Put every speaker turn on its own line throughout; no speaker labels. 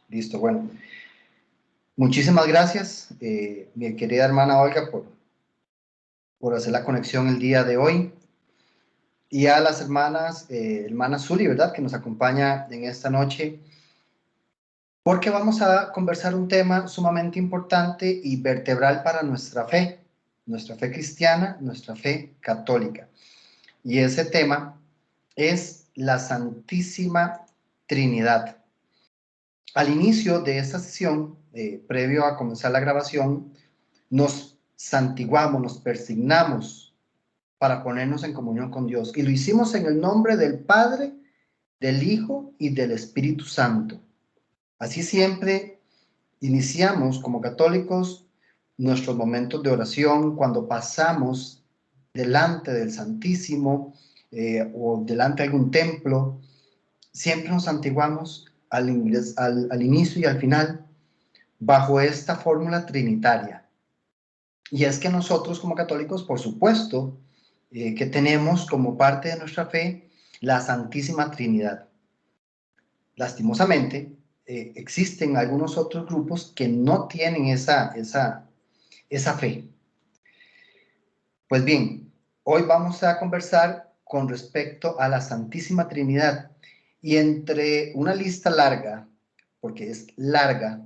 Listo, bueno. Muchísimas gracias, mi querida hermana Olga, por hacer la conexión el día de hoy. Y a las hermanas, hermana Zuli, ¿verdad? Que nos acompaña en esta noche, porque vamos a conversar un tema sumamente importante y vertebral para nuestra fe cristiana, nuestra fe católica. Y ese tema es la Santísima Trinidad. Al inicio de esta sesión, previo a comenzar la grabación, nos santiguamos, nos persignamos para ponernos en comunión con Dios. Y lo hicimos en el nombre del Padre, del Hijo y del Espíritu Santo. Así siempre iniciamos como católicos nuestros momentos de oración cuando pasamos delante del Santísimo o delante de algún templo. Siempre nos santiguamos al inicio y al final bajo esta fórmula trinitaria. Y es que nosotros como católicos, por supuesto, que tenemos como parte de nuestra fe la Santísima Trinidad. Lastimosamente, existen algunos otros grupos que no tienen esa fe. Pues bien, hoy vamos a conversar con respecto a la Santísima Trinidad y entre una lista larga, porque es larga,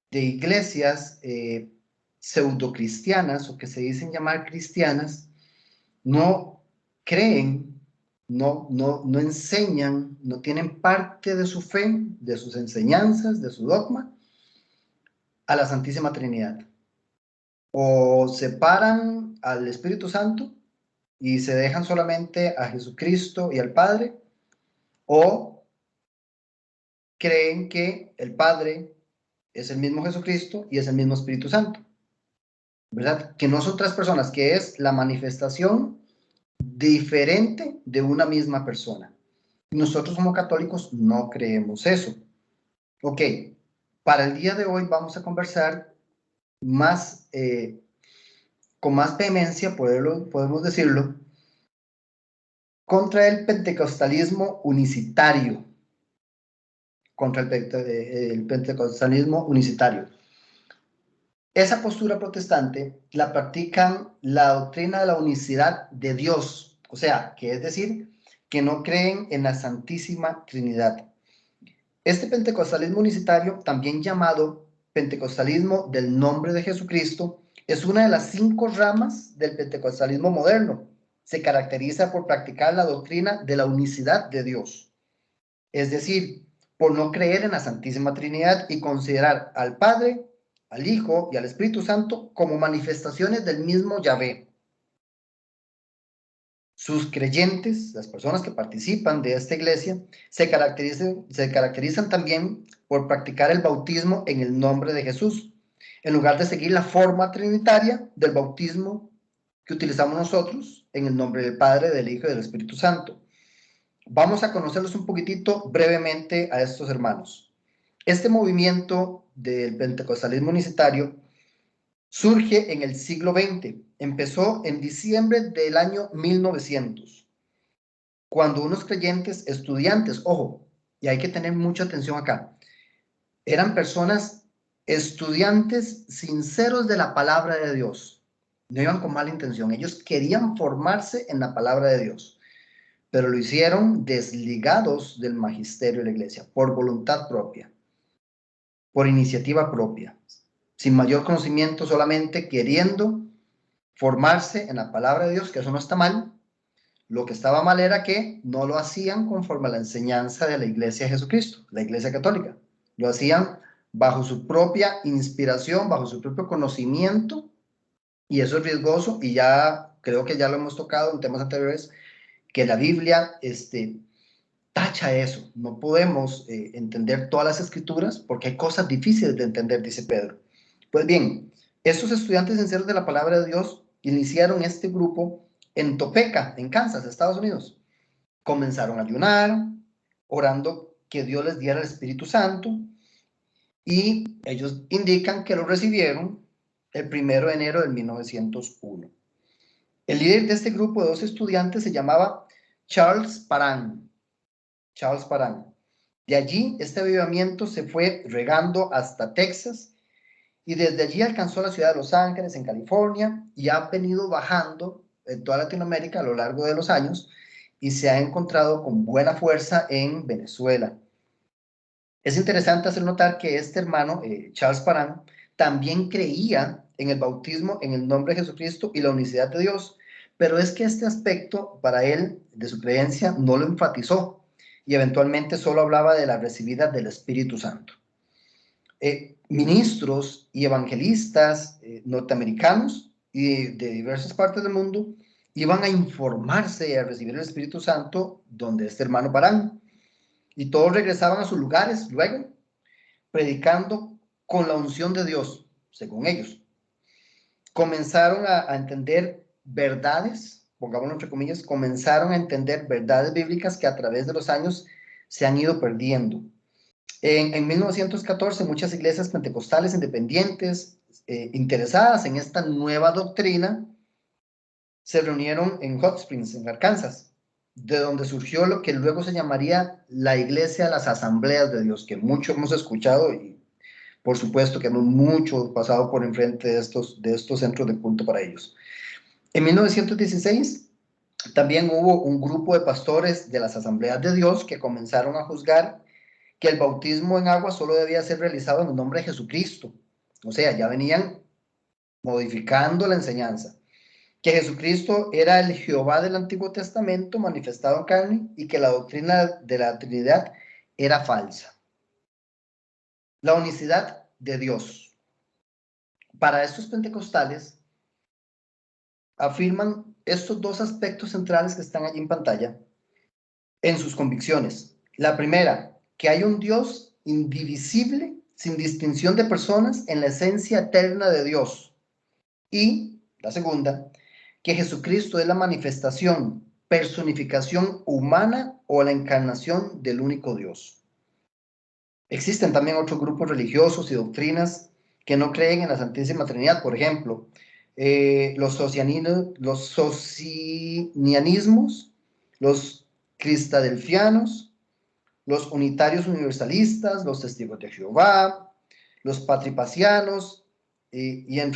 de iglesias pseudocristianas o que se dicen llamar cristianas, no creen, no enseñan, no tienen parte de su fe, de sus enseñanzas, de su dogma, a la Santísima Trinidad. O separan al Espíritu Santo y se dejan solamente a Jesucristo y al Padre, o creen que el Padre es el mismo Jesucristo y es el mismo Espíritu Santo, ¿verdad? Que no son tres personas, que es la manifestación diferente de una misma persona. Nosotros como católicos no creemos eso. Ok, para el día de hoy vamos a conversar más, con más vehemencia, podemos decirlo, contra el pentecostalismo unicitario. Contra el pentecostalismo unicitario. Esa postura protestante la practican la doctrina de la unicidad de Dios, o sea, que es decir, que no creen en la Santísima Trinidad. Este pentecostalismo unicitario, también llamado pentecostalismo del nombre de Jesucristo, es una de las 5 ramas del pentecostalismo moderno. Se caracteriza por practicar la doctrina de la unicidad de Dios, es decir, por no creer en la Santísima Trinidad y considerar al Padre, al Hijo y al Espíritu Santo como manifestaciones del mismo Yahvé. Sus creyentes, las personas que participan de esta iglesia, se caracterizan también por practicar el bautismo en el nombre de Jesús, en lugar de seguir la forma trinitaria del bautismo que utilizamos nosotros en el nombre del Padre, del Hijo y del Espíritu Santo. Vamos a conocerlos un poquitito brevemente a estos hermanos. Este movimiento del pentecostalismo unicitario surge en el siglo XX. Empezó en diciembre del año 1900, cuando unos creyentes estudiantes, ojo, y hay que tener mucha atención acá, eran personas estudiantes sinceros de la palabra de Dios. No iban con mala intención, ellos querían formarse en la palabra de Dios, pero lo hicieron desligados del magisterio de la iglesia, por voluntad propia, por iniciativa propia, sin mayor conocimiento, solamente queriendo formarse en la palabra de Dios, que eso no está mal. Lo que estaba mal era que no lo hacían conforme a la enseñanza de la Iglesia de Jesucristo, la Iglesia Católica. Lo hacían bajo su propia inspiración, bajo su propio conocimiento, y eso es riesgoso, y ya creo que ya lo hemos tocado en temas anteriores, que la Biblia tacha eso. No podemos entender todas las escrituras porque hay cosas difíciles de entender, dice Pedro. Pues bien, estos estudiantes sinceros de la palabra de Dios iniciaron este grupo en Topeka, en Kansas, Estados Unidos. Comenzaron a ayunar, orando que Dios les diera el Espíritu Santo, y ellos indican que lo recibieron el 1 de enero de 1901. El líder de este grupo de 2 estudiantes se llamaba Charles Parham. De allí, este avivamiento se fue regando hasta Texas y desde allí alcanzó la ciudad de Los Ángeles, en California, y ha venido bajando en toda Latinoamérica a lo largo de los años y se ha encontrado con buena fuerza en Venezuela. Es interesante hacer notar que este hermano, Charles Parham, también creía en el bautismo en el nombre de Jesucristo y la unicidad de Dios, pero es que este aspecto para él, de su creencia, no lo enfatizó y eventualmente solo hablaba de la recibida del Espíritu Santo. Ministros y evangelistas norteamericanos y de diversas partes del mundo iban a informarse y a recibir el Espíritu Santo donde este hermano Parham, y todos regresaban a sus lugares luego, predicando con la unción de Dios, según ellos. Comenzaron a entender verdades, pongámoslo entre comillas, comenzaron a entender verdades bíblicas que a través de los años se han ido perdiendo. En 1914, muchas iglesias pentecostales independientes interesadas en esta nueva doctrina se reunieron en Hot Springs, en Arkansas, de donde surgió lo que luego se llamaría la Iglesia de las Asambleas de Dios, que mucho hemos escuchado y por supuesto que hemos mucho pasado por enfrente de estos centros de culto para ellos. En 1916 también hubo un grupo de pastores de las Asambleas de Dios que comenzaron a juzgar que el bautismo en agua solo debía ser realizado en el nombre de Jesucristo. O sea, ya venían modificando la enseñanza, que Jesucristo era el Jehová del Antiguo Testamento manifestado en carne y que la doctrina de la Trinidad era falsa. La unicidad de Dios. Para estos pentecostales, afirman estos dos aspectos centrales que están allí en pantalla en sus convicciones. La primera, que hay un Dios indivisible, sin distinción de personas, en la esencia eterna de Dios. Y la segunda, que Jesucristo es la manifestación, personificación humana o la encarnación del único Dios. Existen también otros grupos religiosos y doctrinas que no creen en la Santísima Trinidad. Por ejemplo, los socinianismos, los cristadelfianos, los unitarios universalistas, los testigos de Jehová, los patripacianos, y en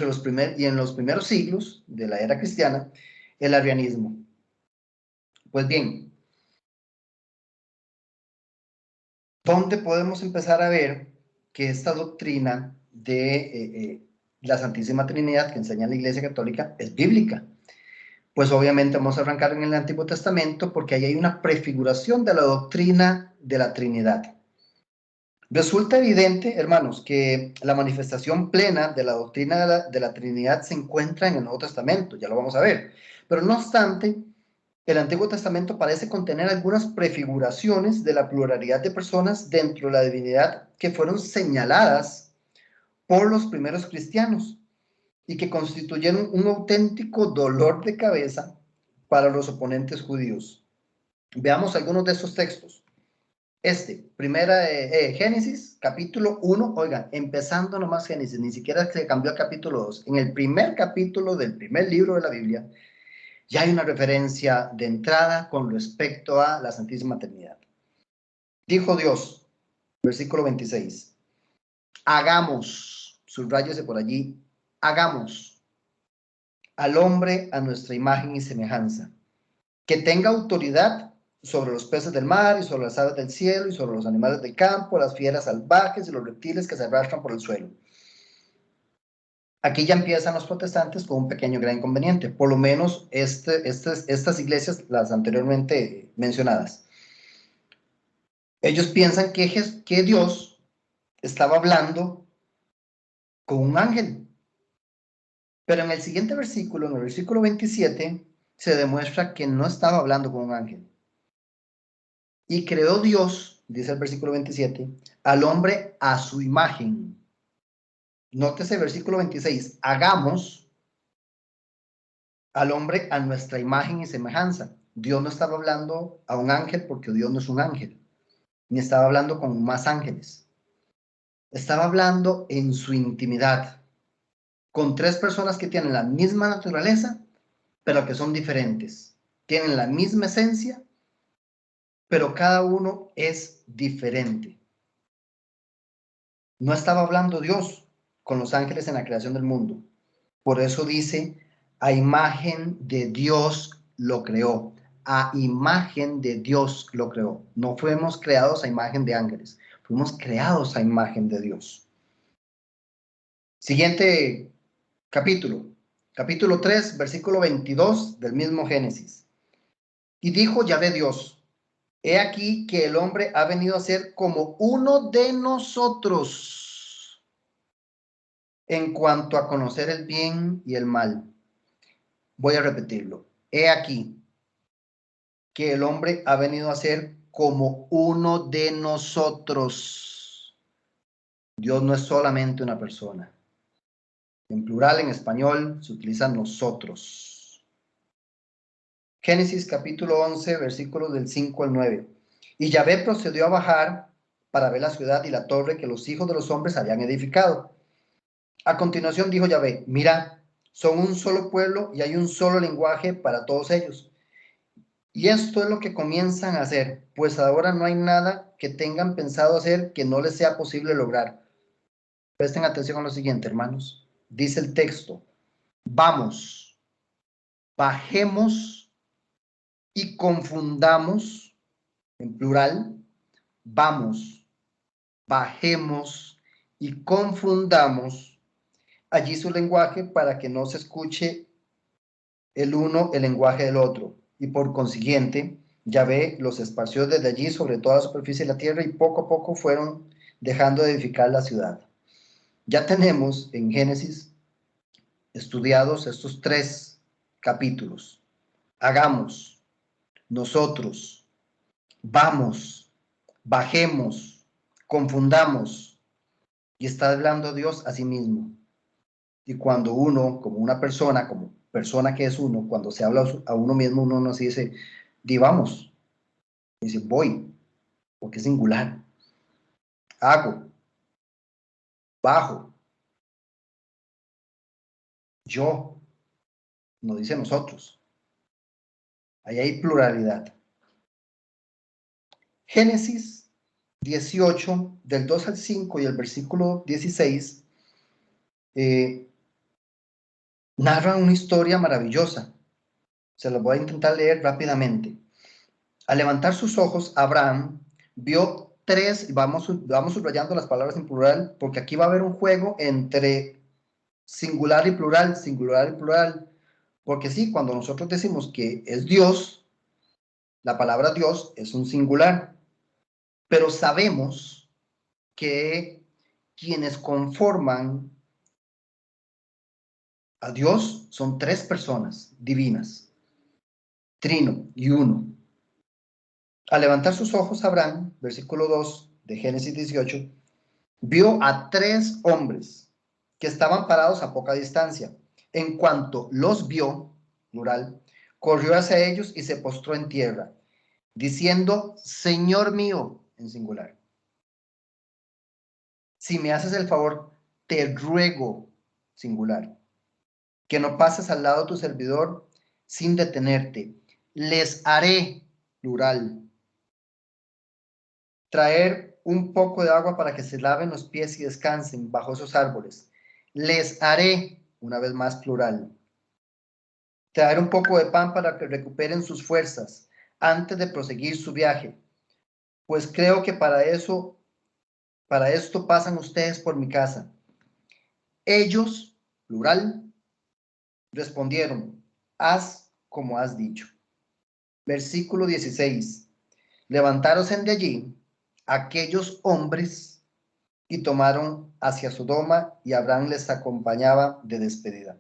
los primeros siglos de la era cristiana, el arrianismo. Pues bien, ¿dónde podemos empezar a ver que esta doctrina de la Santísima Trinidad que enseña la Iglesia Católica es bíblica? Pues obviamente vamos a arrancar en el Antiguo Testamento porque ahí hay una prefiguración de la doctrina de la Trinidad. Resulta evidente, hermanos, que la manifestación plena de la doctrina de la Trinidad se encuentra en el Nuevo Testamento, ya lo vamos a ver. Pero no obstante, el Antiguo Testamento parece contener algunas prefiguraciones de la pluralidad de personas dentro de la divinidad que fueron señaladas por los primeros cristianos y que constituyeron un auténtico dolor de cabeza para los oponentes judíos. Veamos algunos de esos textos. Génesis, capítulo 1, oigan, empezando nomás Génesis, ni siquiera se cambió a capítulo 2. En el primer capítulo del primer libro de la Biblia, ya hay una referencia de entrada con respecto a la Santísima Trinidad. Dijo Dios, versículo 26, hagamos, subráyese por allí, hagamos al hombre a nuestra imagen y semejanza, que tenga autoridad sobre los peces del mar y sobre las aves del cielo y sobre los animales del campo, las fieras salvajes y los reptiles que se arrastran por el suelo. Aquí ya empiezan los protestantes con un pequeño gran inconveniente, por lo menos estas iglesias, las anteriormente mencionadas. Ellos piensan que Dios estaba hablando con un ángel, pero en el siguiente versículo, en el versículo 27, se demuestra que no estaba hablando con un ángel. Y creó Dios, dice el versículo 27, al hombre a su imagen. Nótese el versículo 26, hagamos al hombre a nuestra imagen y semejanza. Dios no estaba hablando a un ángel porque Dios no es un ángel, ni estaba hablando con más ángeles. Estaba hablando en su intimidad, con tres personas que tienen la misma naturaleza, pero que son diferentes. Tienen la misma esencia, pero cada uno es diferente. No estaba hablando Dios con los ángeles en la creación del mundo. Por eso dice, a imagen de Dios lo creó. A imagen de Dios lo creó. No fuimos creados a imagen de ángeles. Fuimos creados a imagen de Dios. Siguiente capítulo. Capítulo 3, versículo 22 del mismo Génesis. Y dijo Yahvé Dios, he aquí que el hombre ha venido a ser como uno de nosotros en cuanto a conocer el bien y el mal. Voy a repetirlo. He aquí que el hombre ha venido a ser como uno de nosotros. Dios no es solamente una persona. En plural, en español, se utiliza nosotros. Génesis capítulo 11, versículos del 5 al 9. Y Yahvé procedió a bajar para ver la ciudad y la torre que los hijos de los hombres habían edificado. A continuación dijo Yahvé, mira, son un solo pueblo y hay un solo lenguaje para todos ellos. Y esto es lo que comienzan a hacer, pues ahora no hay nada que tengan pensado hacer que no les sea posible lograr. Presten atención a lo siguiente, hermanos. Dice el texto, vamos, bajemos y confundamos, en plural, vamos, bajemos y confundamos allí su lenguaje para que no se escuche el uno el lenguaje del otro. Y por consiguiente, Yahvé los esparció desde allí sobre toda la superficie de la tierra y poco a poco fueron dejando de edificar la ciudad. Ya tenemos en Génesis estudiados estos 3 capítulos. Hagamos, nosotros, vamos, bajemos, confundamos. Y está hablando Dios a sí mismo. Y cuando uno, como una persona, como persona que es uno, cuando se habla a uno mismo, uno no se dice, di vamos, dice voy, porque es singular. Hago, bajo, yo, no dice nosotros. Ahí hay pluralidad. Génesis 18, del 2 al 5 y el versículo 16, narra una historia maravillosa. Se lo voy a intentar leer rápidamente. Al levantar sus ojos, Abraham vio 3, vamos subrayando las palabras en plural, porque aquí va a haber un juego entre singular y plural, porque sí, cuando nosotros decimos que es Dios, la palabra Dios es un singular, pero sabemos que quienes conforman a Dios son 3 personas divinas, trino y uno. Al levantar sus ojos, Abraham, versículo 2 de Génesis 18, vio a 3 hombres que estaban parados a poca distancia. En cuanto los vio, plural, corrió hacia ellos y se postró en tierra, diciendo, Señor mío, en singular, si me haces el favor, te ruego, singular, que no pases al lado de tu servidor sin detenerte. Les haré, plural, traer un poco de agua para que se laven los pies y descansen bajo esos árboles. Les haré, una vez más plural, traer un poco de pan para que recuperen sus fuerzas antes de proseguir su viaje, pues creo que para esto pasan ustedes por mi casa. Ellos, plural, respondieron, haz como has dicho. Versículo 16. Levantáronse de allí aquellos hombres y tomaron hacia Sodoma y Abraham les acompañaba de despedida.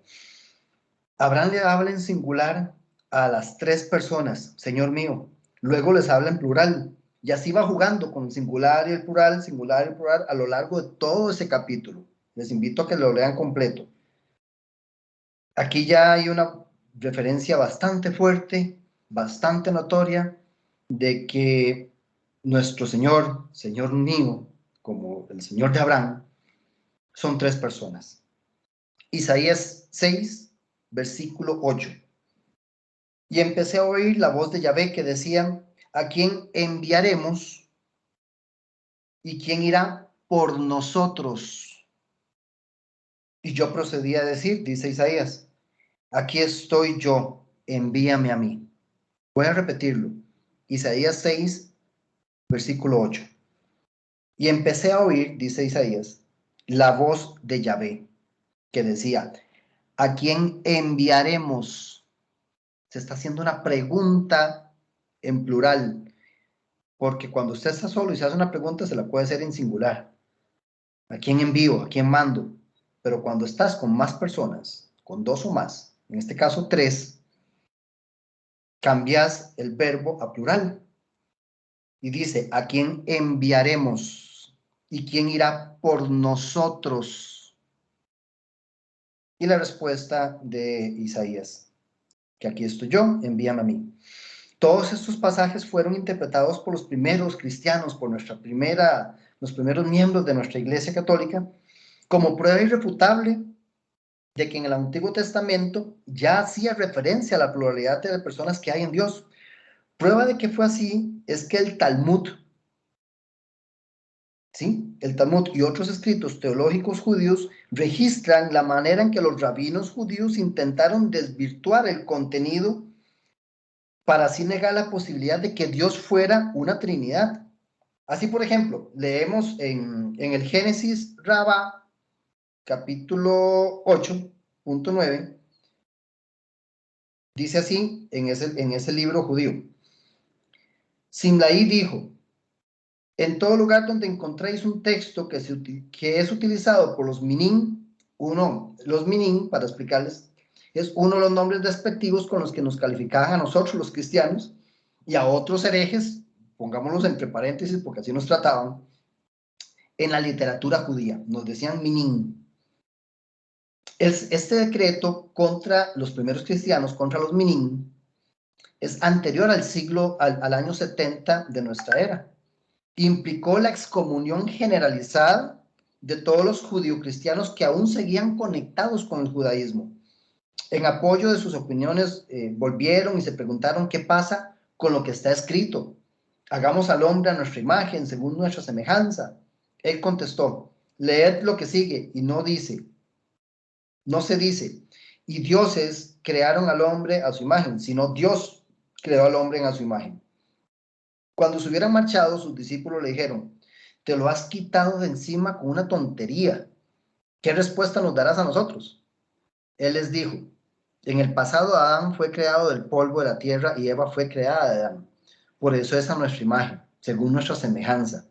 Abraham le habla en singular a las 3 personas, Señor mío. Luego les habla en plural. Y así va jugando con el singular y el plural, singular y el plural a lo largo de todo ese capítulo. Les invito a que lo lean completo. Aquí ya hay una referencia bastante fuerte, bastante notoria, de que nuestro Señor, Señor mío, como el Señor de Abraham, son 3 personas. Isaías 6, versículo 8. Y empecé a oír la voz de Yahvé que decía, ¿a quién enviaremos y quién irá por nosotros? Y yo procedí a decir, dice Isaías, aquí estoy yo, envíame a mí. Voy a repetirlo. Isaías 6, versículo 8. Y empecé a oír, dice Isaías, la voz de Yahvé, que decía, ¿a quién enviaremos? Se está haciendo una pregunta en plural, porque cuando usted está solo y se hace una pregunta, se la puede hacer en singular. ¿A quién envío? ¿A quién mando? Pero cuando estás con más personas, con dos o más, en este caso tres, cambias el verbo a plural y dice, ¿a quién enviaremos? ¿Y quién irá por nosotros? Y la respuesta de Isaías, que aquí estoy yo, envíame a mí. Todos estos pasajes fueron interpretados por los primeros cristianos, por los primeros miembros de nuestra Iglesia Católica, como prueba irrefutable de que en el Antiguo Testamento ya hacía referencia a la pluralidad de personas que hay en Dios. Prueba de que fue así es que el Talmud, ¿sí? El Talmud y otros escritos teológicos judíos registran la manera en que los rabinos judíos intentaron desvirtuar el contenido para así negar la posibilidad de que Dios fuera una Trinidad. Así, por ejemplo, leemos en el Génesis Rabá, capítulo 8.9, dice así en ese libro judío. Simlaí dijo, en todo lugar donde encontréis un texto que es utilizado por los minín, los minín, para explicarles, es uno de los nombres despectivos con los que nos calificaban a nosotros los cristianos y a otros herejes, pongámoslos entre paréntesis porque así nos trataban, en la literatura judía, nos decían minín. Este decreto contra los primeros cristianos, contra los minín, es anterior al año 70 de nuestra era. Implicó la excomunión generalizada de todos los judio-cristianos que aún seguían conectados con el judaísmo. En apoyo de sus opiniones, volvieron y se preguntaron qué pasa con lo que está escrito. Hagamos al hombre a nuestra imagen, según nuestra semejanza. Él contestó, leed lo que sigue y no se dice, y dioses crearon al hombre a su imagen, sino Dios creó al hombre a su imagen. Cuando se hubieran marchado, sus discípulos le dijeron, te lo has quitado de encima con una tontería. ¿Qué respuesta nos darás a nosotros? Él les dijo, en el pasado Adán fue creado del polvo de la tierra y Eva fue creada de Adán. Por eso es a nuestra imagen, según nuestra semejanza,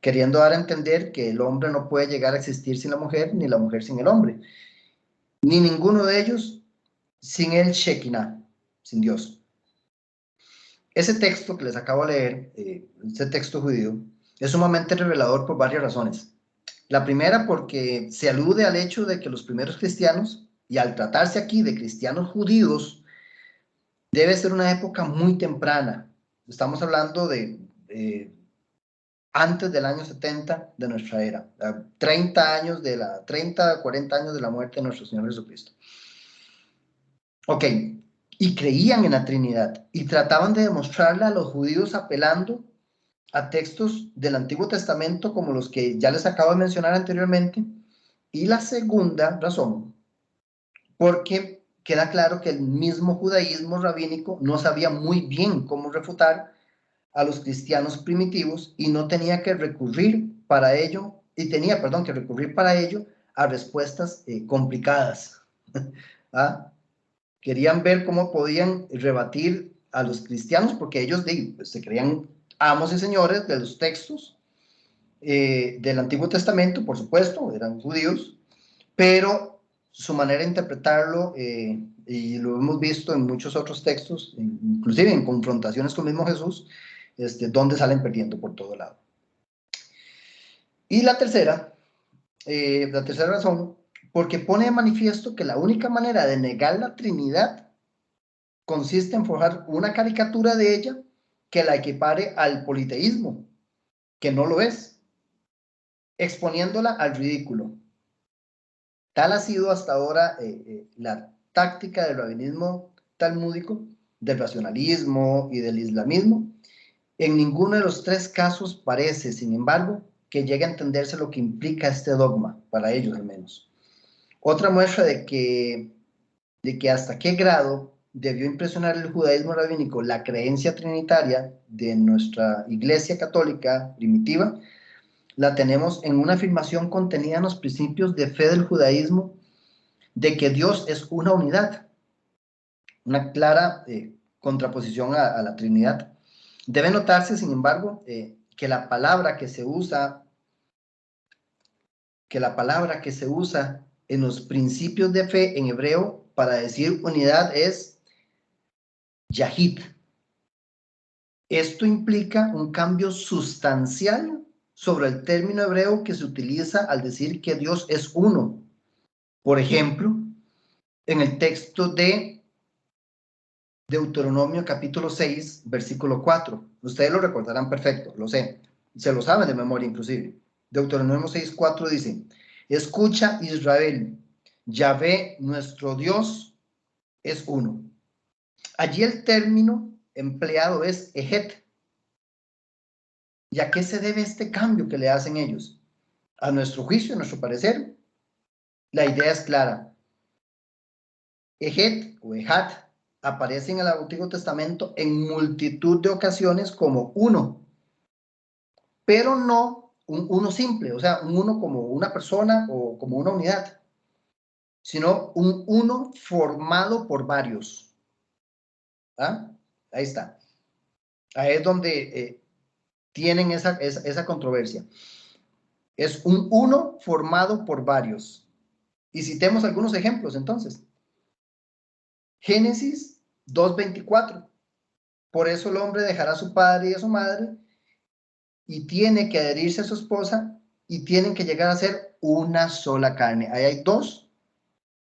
queriendo dar a entender que el hombre no puede llegar a existir sin la mujer, ni la mujer sin el hombre, ni ninguno de ellos sin el Shekinah, sin Dios. Ese texto que les acabo de leer, ese texto judío, es sumamente revelador por varias razones. La primera porque se alude al hecho de que los primeros cristianos, y al tratarse aquí de cristianos judíos, debe ser una época muy temprana. Estamos hablando de antes del año 70 de nuestra era, 40 años de la muerte de nuestro Señor Jesucristo. Ok, y creían en la Trinidad y trataban de demostrarla a los judíos apelando a textos del Antiguo Testamento como los que ya les acabo de mencionar anteriormente. Y la segunda razón, porque queda claro que el mismo judaísmo rabínico no sabía muy bien cómo refutar a los cristianos primitivos y no tenía que recurrir para ello, que recurrir para ello a respuestas complicadas. ¿Ah? Querían ver cómo podían rebatir a los cristianos porque ellos pues, se creían amos y señores de los textos del Antiguo Testamento, por supuesto, eran judíos, pero su manera de interpretarlo, y lo hemos visto en muchos otros textos, inclusive en confrontaciones con el mismo Jesús, donde salen perdiendo por todo lado. Y la tercera razón, porque pone de manifiesto que la única manera de negar la Trinidad consiste en forjar una caricatura de ella que la equipare al politeísmo, que no lo es, exponiéndola al ridículo. Tal ha sido hasta ahora la táctica del rabinismo talmúdico, del racionalismo y del islamismo, En ninguno de los tres casos parece, sin embargo, que llegue a entenderse lo que implica este dogma, para ellos al menos. Otra muestra de que hasta qué grado debió impresionar el judaísmo rabínico la creencia trinitaria de nuestra Iglesia Católica primitiva, la tenemos en una afirmación contenida en los principios de fe del judaísmo de que Dios es una unidad, una clara contraposición a la Trinidad. Debe notarse, sin embargo, que la palabra que se usa en los principios de fe en hebreo para decir unidad es yahid. Esto implica un cambio sustancial sobre el término hebreo que se utiliza al decir que Dios es uno. Por ejemplo, en el texto de Deuteronomio capítulo 6, versículo 4. Ustedes lo recordarán perfecto, lo sé. Se lo saben de memoria inclusive. Deuteronomio 6, 4 dice: escucha Israel, Yahvé nuestro Dios es uno. Allí el término empleado es ejet. ¿Y a qué se debe este cambio que le hacen ellos? A nuestro juicio, a nuestro parecer, la idea es clara. Ejet o ejat aparece en el Antiguo Testamento en multitud de ocasiones como uno, pero no un uno simple, o sea, un uno como una persona o como una unidad, sino un uno formado por varios. ¿Ah? Ahí está. Ahí es donde tienen esa controversia. Es un uno formado por varios. Y citemos algunos ejemplos entonces. Génesis 2:24. Por eso el hombre dejará a su padre y a su madre y tiene que adherirse a su esposa y tienen que llegar a ser una sola carne. Ahí hay dos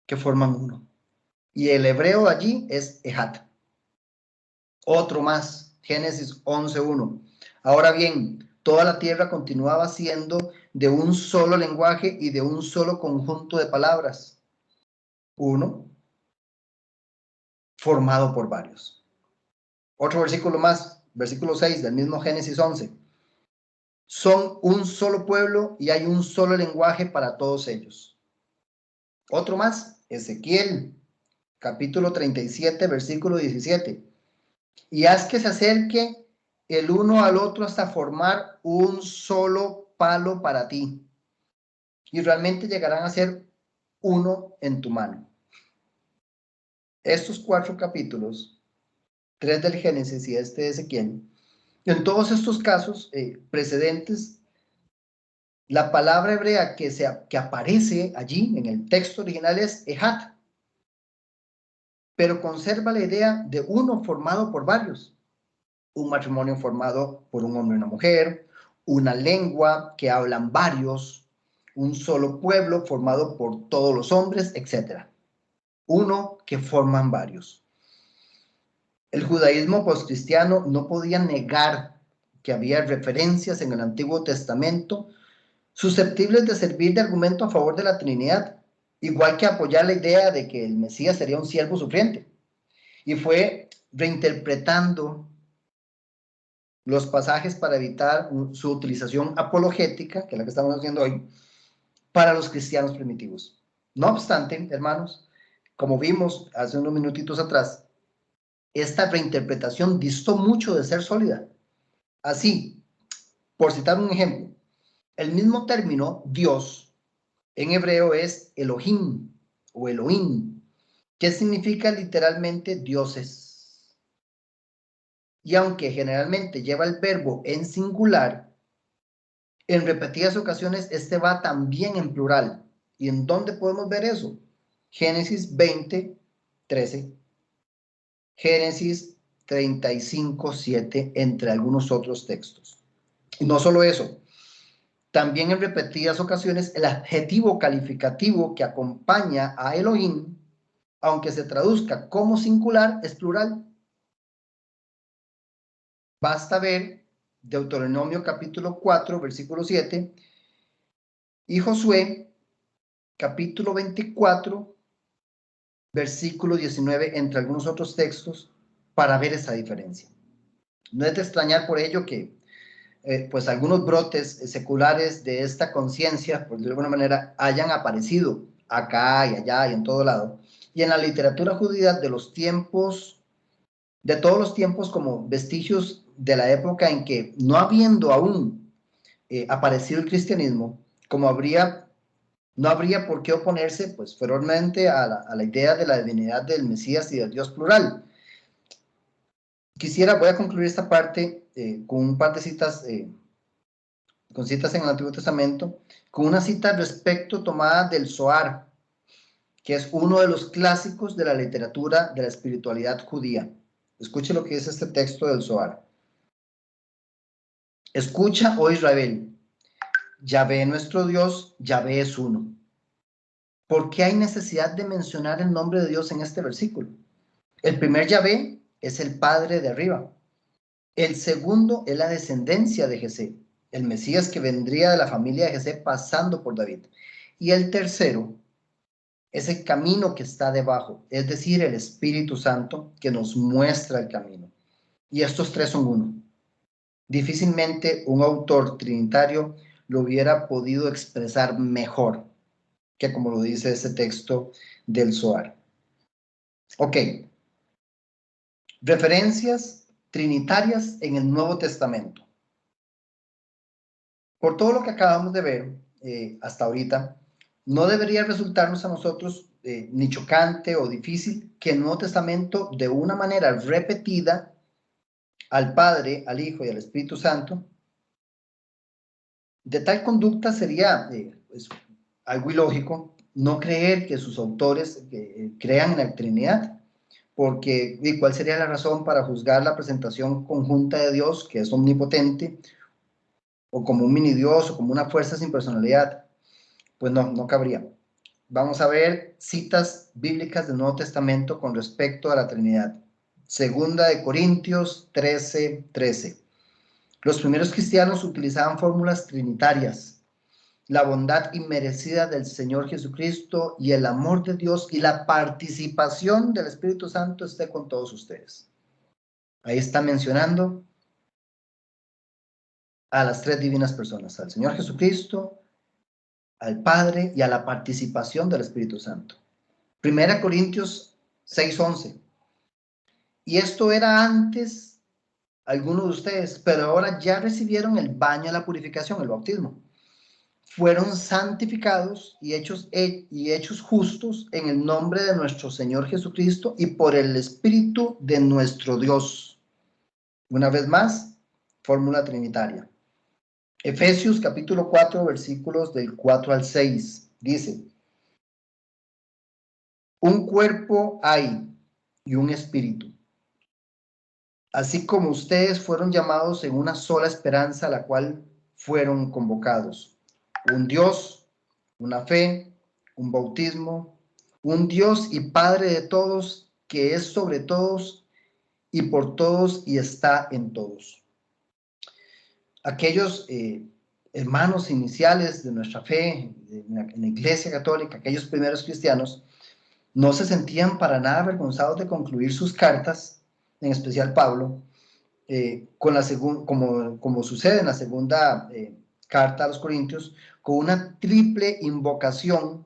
que forman uno. Y el hebreo allí es ejat. Otro más, Génesis 11:1. Ahora bien, toda la tierra continuaba siendo de un solo lenguaje y de un solo conjunto de palabras. Uno, formado por varios. Otro versículo más, versículo 6 del mismo Génesis 11. Son un solo pueblo y hay un solo lenguaje para todos ellos. Otro más, Ezequiel, capítulo 37, versículo 17. Y haz que se acerque el uno al otro hasta formar un solo palo para ti. Y realmente llegarán a ser uno en tu mano. Estos 4 capítulos, 3 del Génesis y este de Ezequiel, en todos estos casos precedentes, la palabra hebrea que aparece allí en el texto original es ejat, pero conserva la idea de uno formado por varios. Un matrimonio formado por un hombre y una mujer, una lengua que hablan varios, un solo pueblo formado por todos los hombres, etc. Uno que forman varios. El judaísmo postcristiano no podía negar que había referencias en el Antiguo Testamento susceptibles de servir de argumento a favor de la Trinidad, igual que apoyar la idea de que el Mesías sería un siervo sufriente. Y fue reinterpretando los pasajes para evitar su utilización apologética, que es la que estamos haciendo hoy, para los cristianos primitivos. No obstante, hermanos, como vimos hace unos minutitos atrás, esta reinterpretación distó mucho de ser sólida. Así, por citar un ejemplo, el mismo término Dios en hebreo es Elohim o Elohim, que significa literalmente dioses. Y aunque generalmente lleva el verbo en singular, en repetidas ocasiones este va también en plural. ¿Y en dónde podemos ver eso? Génesis 20:13, Génesis 35:7, entre algunos otros textos. Y no solo eso, también en repetidas ocasiones el adjetivo calificativo que acompaña a Elohim, aunque se traduzca como singular, es plural. Basta ver Deuteronomio capítulo 4, versículo 7 y Josué capítulo 24, versículo 19, entre algunos otros textos, para ver esa diferencia. No es de extrañar por ello que pues algunos brotes seculares de esta conciencia, por de alguna manera, hayan aparecido acá y allá y en todo lado. Y en la literatura judía de los tiempos, de todos los tiempos, como vestigios de la época en que, no habiendo aún aparecido el cristianismo, como no habría por qué oponerse pues ferozmente a la idea de la divinidad del Mesías y del Dios plural. Voy a concluir esta parte con un par de citas, con citas en el Antiguo Testamento, con una cita respecto tomada del Zohar, que es uno de los clásicos de la literatura de la espiritualidad judía. Escuche lo que dice este texto del Zohar. Escucha, oh Israel, Yahvé nuestro Dios, Yahvé es uno. ¿Por qué hay necesidad de mencionar el nombre de Dios en este versículo? El primer Yahvé es el Padre de arriba. El segundo es la descendencia de Jesé, el Mesías que vendría de la familia de Jesé pasando por David. Y el tercero es el camino que está debajo, es decir, el Espíritu Santo que nos muestra el camino. Y estos tres son uno. Difícilmente un autor trinitario lo hubiera podido expresar mejor que como lo dice ese texto del Zohar. Ok, referencias trinitarias en el Nuevo Testamento. Por todo lo que acabamos de ver hasta ahorita, no debería resultarnos a nosotros ni chocante o difícil que el Nuevo Testamento, de una manera repetida, al Padre, al Hijo y al Espíritu Santo, de tal conducta sería pues, algo ilógico no creer que sus autores crean en la Trinidad, porque ¿y cuál sería la razón para juzgar la presentación conjunta de Dios, que es omnipotente, o como un mini Dios, o como una fuerza sin personalidad? Pues no cabría. Vamos a ver citas bíblicas del Nuevo Testamento con respecto a la Trinidad. Segunda de Corintios 13:13. Los primeros cristianos utilizaban fórmulas trinitarias. La bondad inmerecida del Señor Jesucristo y el amor de Dios y la participación del Espíritu Santo esté con todos ustedes. Ahí está mencionando a las tres divinas personas, al Señor Jesucristo, al Padre y a la participación del Espíritu Santo. Primera Corintios 6:11. Y esto era antes algunos de ustedes, pero ahora ya recibieron el baño de la purificación, el bautismo. Fueron santificados y hechos justos en el nombre de nuestro Señor Jesucristo y por el Espíritu de nuestro Dios. Una vez más, fórmula trinitaria. Efesios capítulo 4, versículos del 4 al 6. Dice, un cuerpo hay y un espíritu, así como ustedes fueron llamados en una sola esperanza a la cual fueron convocados. Un Dios, una fe, un bautismo, un Dios y Padre de todos, que es sobre todos y por todos y está en todos. Aquellos hermanos iniciales de nuestra fe en la Iglesia Católica, aquellos primeros cristianos, no se sentían para nada avergonzados de concluir sus cartas, en especial Pablo, como sucede en la segunda carta a los Corintios, con una triple invocación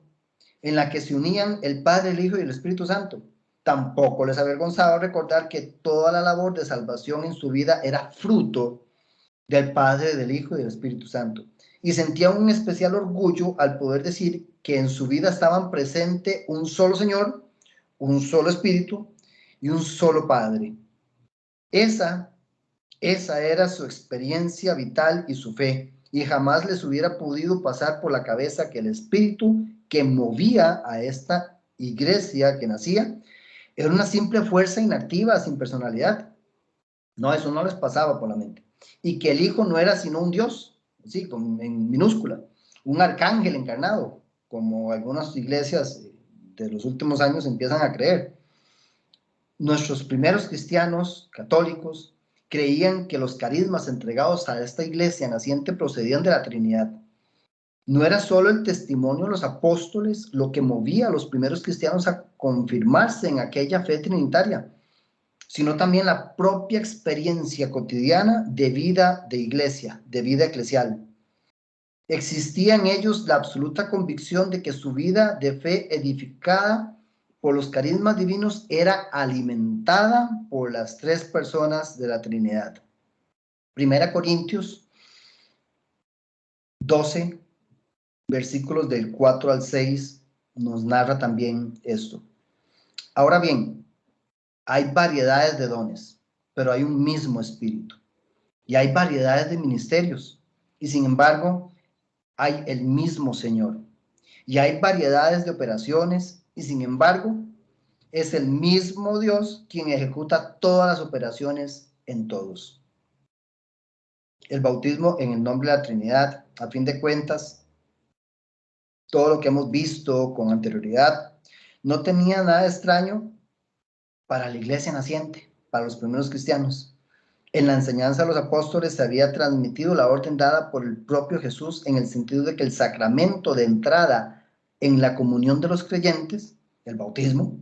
en la que se unían el Padre, el Hijo y el Espíritu Santo. Tampoco les avergonzaba recordar que toda la labor de salvación en su vida era fruto del Padre, del Hijo y del Espíritu Santo. Y sentían un especial orgullo al poder decir que en su vida estaban presente un solo Señor, un solo Espíritu y un solo Padre. Esa era su experiencia vital y su fe, y jamás les hubiera podido pasar por la cabeza que el espíritu que movía a esta iglesia que nacía era una simple fuerza inactiva, sin personalidad. No, eso no les pasaba por la mente. Y que el Hijo no era sino un Dios, sí, en minúscula, un arcángel encarnado, como algunas iglesias de los últimos años empiezan a creer. Nuestros primeros cristianos católicos creían que los carismas entregados a esta iglesia naciente procedían de la Trinidad. No era solo el testimonio de los apóstoles lo que movía a los primeros cristianos a confirmarse en aquella fe trinitaria, sino también la propia experiencia cotidiana de vida de iglesia, de vida eclesial. Existía en ellos la absoluta convicción de que su vida de fe edificada por los carismas divinos era alimentada por las tres personas de la Trinidad. Primera Corintios 12, versículos del 4 al 6, nos narra también esto. Ahora bien, hay variedades de dones, pero hay un mismo espíritu. Y hay variedades de ministerios, y sin embargo, hay el mismo Señor. Y hay variedades de operaciones, y sin embargo, es el mismo Dios quien ejecuta todas las operaciones en todos. El bautismo en el nombre de la Trinidad, a fin de cuentas, todo lo que hemos visto con anterioridad, no tenía nada extraño para la iglesia naciente, para los primeros cristianos. En la enseñanza de los apóstoles se había transmitido la orden dada por el propio Jesús en el sentido de que el sacramento de entrada en la comunión de los creyentes, el bautismo,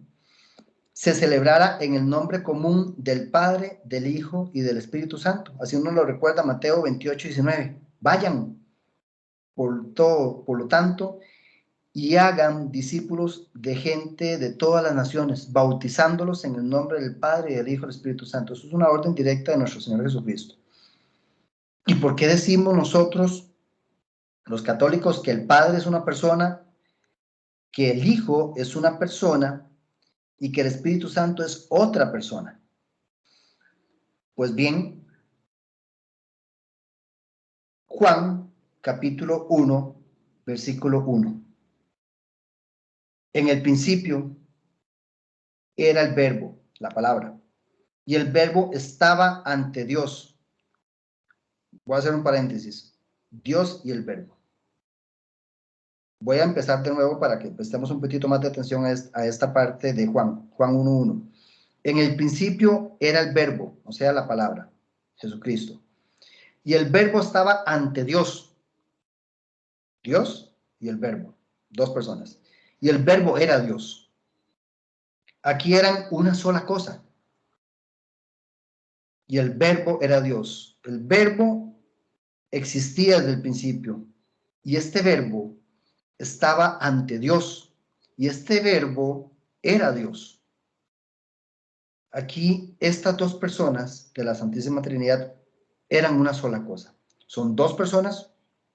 se celebrara en el nombre común del Padre, del Hijo y del Espíritu Santo. Así uno lo recuerda Mateo 28:19. Vayan por lo tanto y hagan discípulos de gente de todas las naciones, bautizándolos en el nombre del Padre, y del Hijo y del Espíritu Santo. Eso es una orden directa de nuestro Señor Jesucristo. ¿Y por qué decimos nosotros, los católicos, que el Padre es una persona, que el Hijo es una persona y que el Espíritu Santo es otra persona? Pues bien, Juan capítulo 1, versículo 1. En el principio era el verbo, la palabra, y el verbo estaba ante Dios. Voy a hacer un paréntesis. Dios y el verbo. Voy a empezar de nuevo para que prestemos un poquito más de atención a esta parte de Juan 1:1. En el principio era el verbo, o sea, la palabra, Jesucristo. Y el verbo estaba ante Dios. Dios y el verbo, dos personas. Y el verbo era Dios. Aquí eran una sola cosa. Y el verbo era Dios. El verbo existía desde el principio. Y este verbo estaba ante Dios. Y este verbo era Dios. Aquí estas dos personas de la Santísima Trinidad eran una sola cosa. Son dos personas,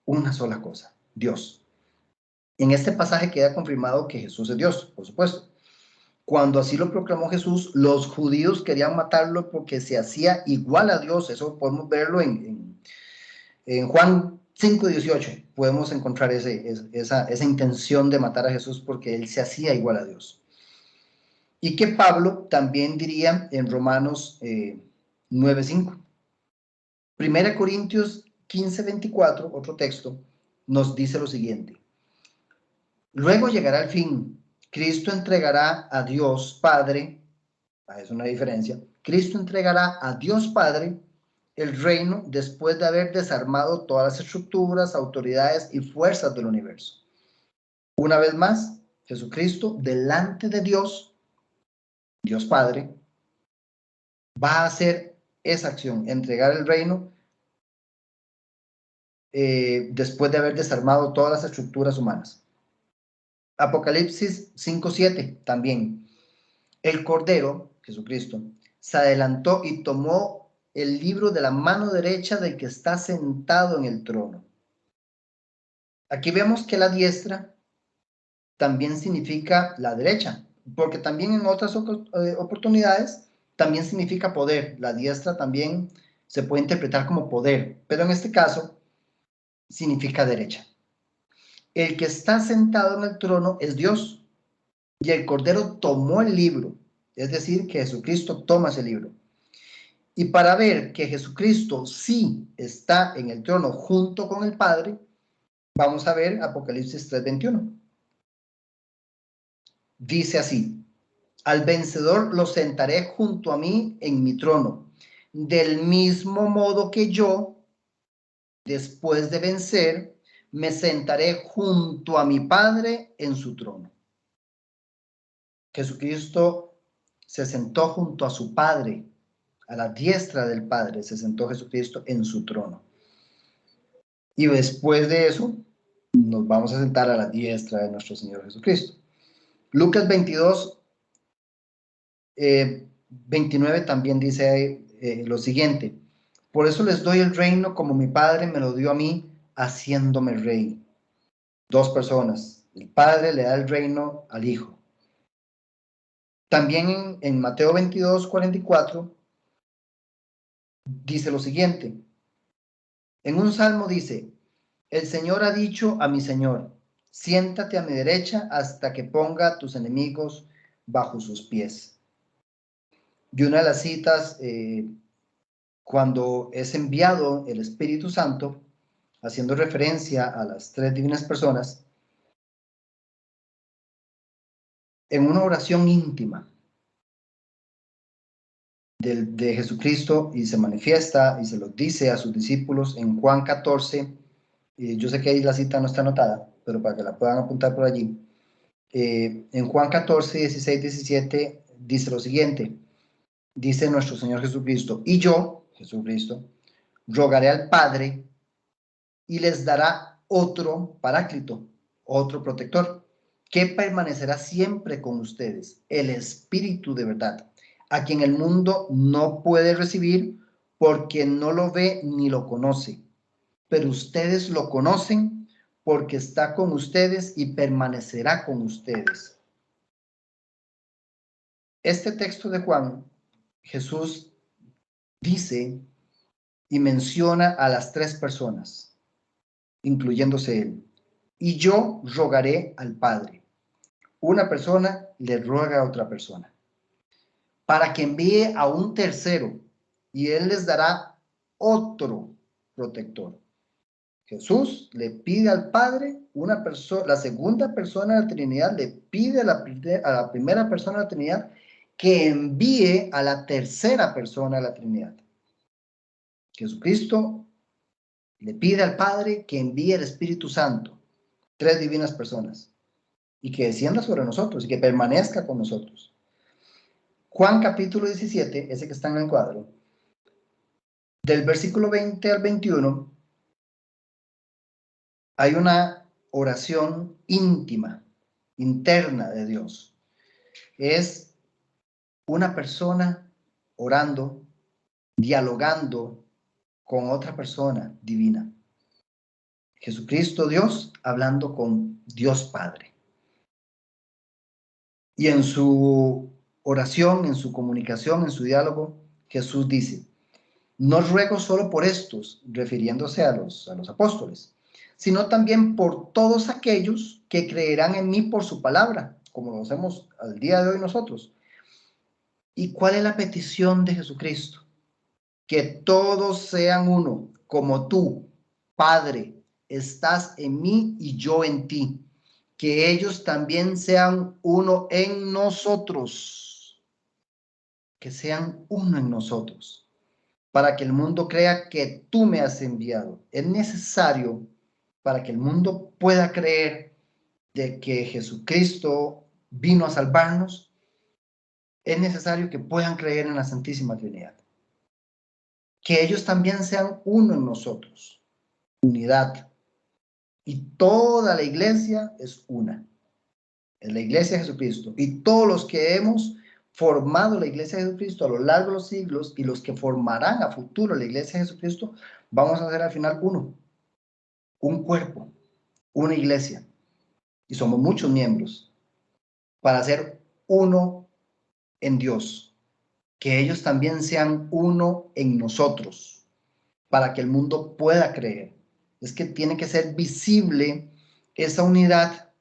una sola cosa, Dios. En este pasaje queda confirmado que Jesús es Dios, por supuesto. Cuando así lo proclamó Jesús, los judíos querían matarlo porque se hacía igual a Dios. Eso podemos verlo en Juan 5:18. Podemos encontrar esa intención de matar a Jesús porque él se hacía igual a Dios. Y que Pablo también diría en Romanos 9:5. Primera Corintios 15:24, otro texto, nos dice lo siguiente. Luego llegará el fin. Cristo entregará a Dios Padre, es una diferencia, Cristo entregará a Dios Padre el reino después de haber desarmado todas las estructuras, autoridades y fuerzas del universo. Una vez más, Jesucristo, delante de Dios, Dios Padre, va a hacer esa acción, entregar el reino después de haber desarmado todas las estructuras humanas. Apocalipsis 5:7 también. El Cordero, Jesucristo, se adelantó y tomó el libro de la mano derecha del que está sentado en el trono. Aquí vemos que la diestra también significa la derecha, porque también en otras oportunidades también significa poder. La diestra también se puede interpretar como poder, pero en este caso significa derecha. El que está sentado en el trono es Dios y el Cordero tomó el libro, es decir, que Jesucristo toma ese libro. Y para ver que Jesucristo sí está en el trono junto con el Padre, vamos a ver Apocalipsis 3:21. Dice así: al vencedor lo sentaré junto a mí en mi trono, del mismo modo que yo, después de vencer, me sentaré junto a mi Padre en su trono. Jesucristo se sentó junto a su Padre, a la diestra del Padre, se sentó Jesucristo en su trono. Y después de eso, nos vamos a sentar a la diestra de nuestro Señor Jesucristo. Lucas 22, 29 también dice lo siguiente: por eso les doy el reino como mi Padre me lo dio a mí, haciéndome rey. Dos personas, el Padre le da el reino al Hijo. También en Mateo 22, 44, dice lo siguiente. En un salmo dice: el Señor ha dicho a mi Señor, siéntate a mi derecha hasta que ponga a tus enemigos bajo sus pies. Y una de las citas, cuando es enviado el Espíritu Santo, haciendo referencia a las tres divinas personas, en una oración íntima de Jesucristo, y se manifiesta y se lo dice a sus discípulos en Juan 14, yo sé que ahí la cita no está anotada, pero para que la puedan apuntar por allí, en Juan 14, 16, 17, dice lo siguiente, dice nuestro Señor Jesucristo, y yo, Jesucristo, rogaré al Padre y les dará otro paráclito, otro protector, que permanecerá siempre con ustedes, el Espíritu de verdad, a quien el mundo no puede recibir porque no lo ve ni lo conoce, pero ustedes lo conocen porque está con ustedes y permanecerá con ustedes. Este texto de Juan, Jesús dice y menciona a las tres personas, incluyéndose él. Y yo rogaré al Padre. Una persona le ruega a otra persona para que envíe a un tercero y él les dará otro protector. Jesús le pide al Padre, una persona, la segunda persona de la Trinidad le pide a la primera persona de la Trinidad que envíe a la tercera persona de la Trinidad. Jesucristo le pide al Padre que envíe el Espíritu Santo, tres divinas personas, y que descienda sobre nosotros y que permanezca con nosotros. Juan capítulo 17, ese que está en el cuadro, del versículo 20 al 21, hay una oración íntima, interna de Dios. Es una persona orando, dialogando con otra persona divina. Jesucristo Dios hablando con Dios Padre. Y en su oración, en su comunicación, en su diálogo, Jesús dice: no ruego solo por estos, refiriéndose a los apóstoles, sino también por todos aquellos que creerán en mí por su palabra, como lo hacemos al día de hoy nosotros. ¿Y cuál es la petición de Jesucristo? Que todos sean uno, como tú, Padre, estás en mí y yo en ti. Que ellos también sean uno en nosotros. Que sean uno en nosotros, para que el mundo crea que tú me has enviado. Es necesario para que el mundo pueda creer de que Jesucristo vino a salvarnos. Es necesario que puedan creer en la Santísima Trinidad. Que ellos también sean uno en nosotros. Unidad. Y toda la iglesia es una. Es la iglesia de Jesucristo. Y todos los que hemos formado la iglesia de Jesucristo a lo largo de los siglos y los que formarán a futuro la iglesia de Jesucristo, vamos a ser al final uno. Un cuerpo. Una iglesia. Y somos muchos miembros para ser uno en Dios. Que ellos también sean uno en nosotros, para que el mundo pueda creer. Es que tiene que ser visible esa unidad.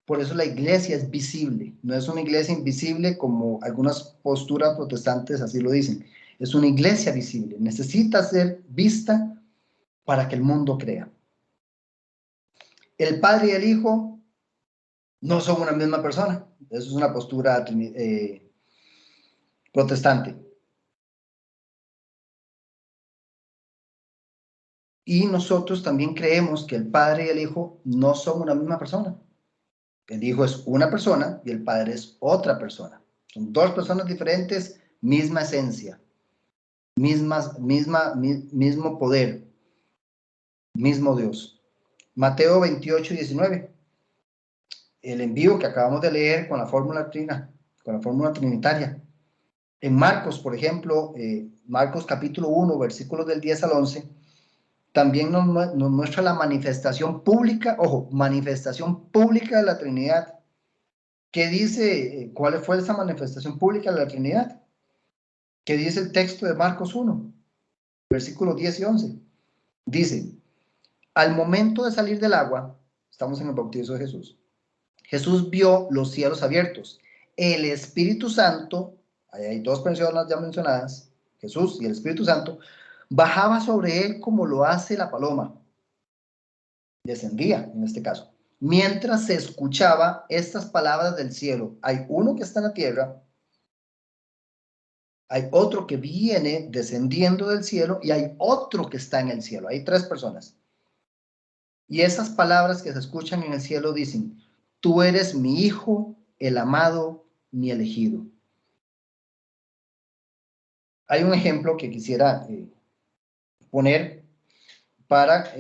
Por eso la iglesia es visible. No es una iglesia invisible como algunas posturas protestantes así lo dicen. Es una iglesia visible. Necesita ser vista para que el mundo crea. El Padre y el Hijo no son una misma persona. Eso es una postura protestante. Y nosotros también creemos que el Padre y el Hijo no son una misma persona. El Hijo es una persona y el Padre es otra persona. Son dos personas diferentes, misma esencia, mismo poder, mismo Dios. Mateo 28:19. El envío que acabamos de leer con la fórmula trinitaria. En Marcos, por ejemplo, Marcos capítulo 1, versículos del 10 al 11, también nos muestra la manifestación pública, ojo, manifestación pública de la Trinidad. ¿Qué dice? ¿Cuál fue esa manifestación pública de la Trinidad? ¿Qué dice el texto de Marcos 1, versículos 10 y 11? Dice, al momento de salir del agua, estamos en el bautizo de Jesús, Jesús vio los cielos abiertos, el Espíritu Santo, ahí hay dos personas ya mencionadas, Jesús y el Espíritu Santo, bajaba sobre él como lo hace la paloma, descendía en este caso, mientras se escuchaba estas palabras del cielo. Hay uno que está en la tierra, hay otro que viene descendiendo del cielo y hay otro que está en el cielo. Hay tres personas. Y esas palabras que se escuchan en el cielo dicen, tú eres mi hijo, el amado, mi elegido. Hay un ejemplo que quisiera poner para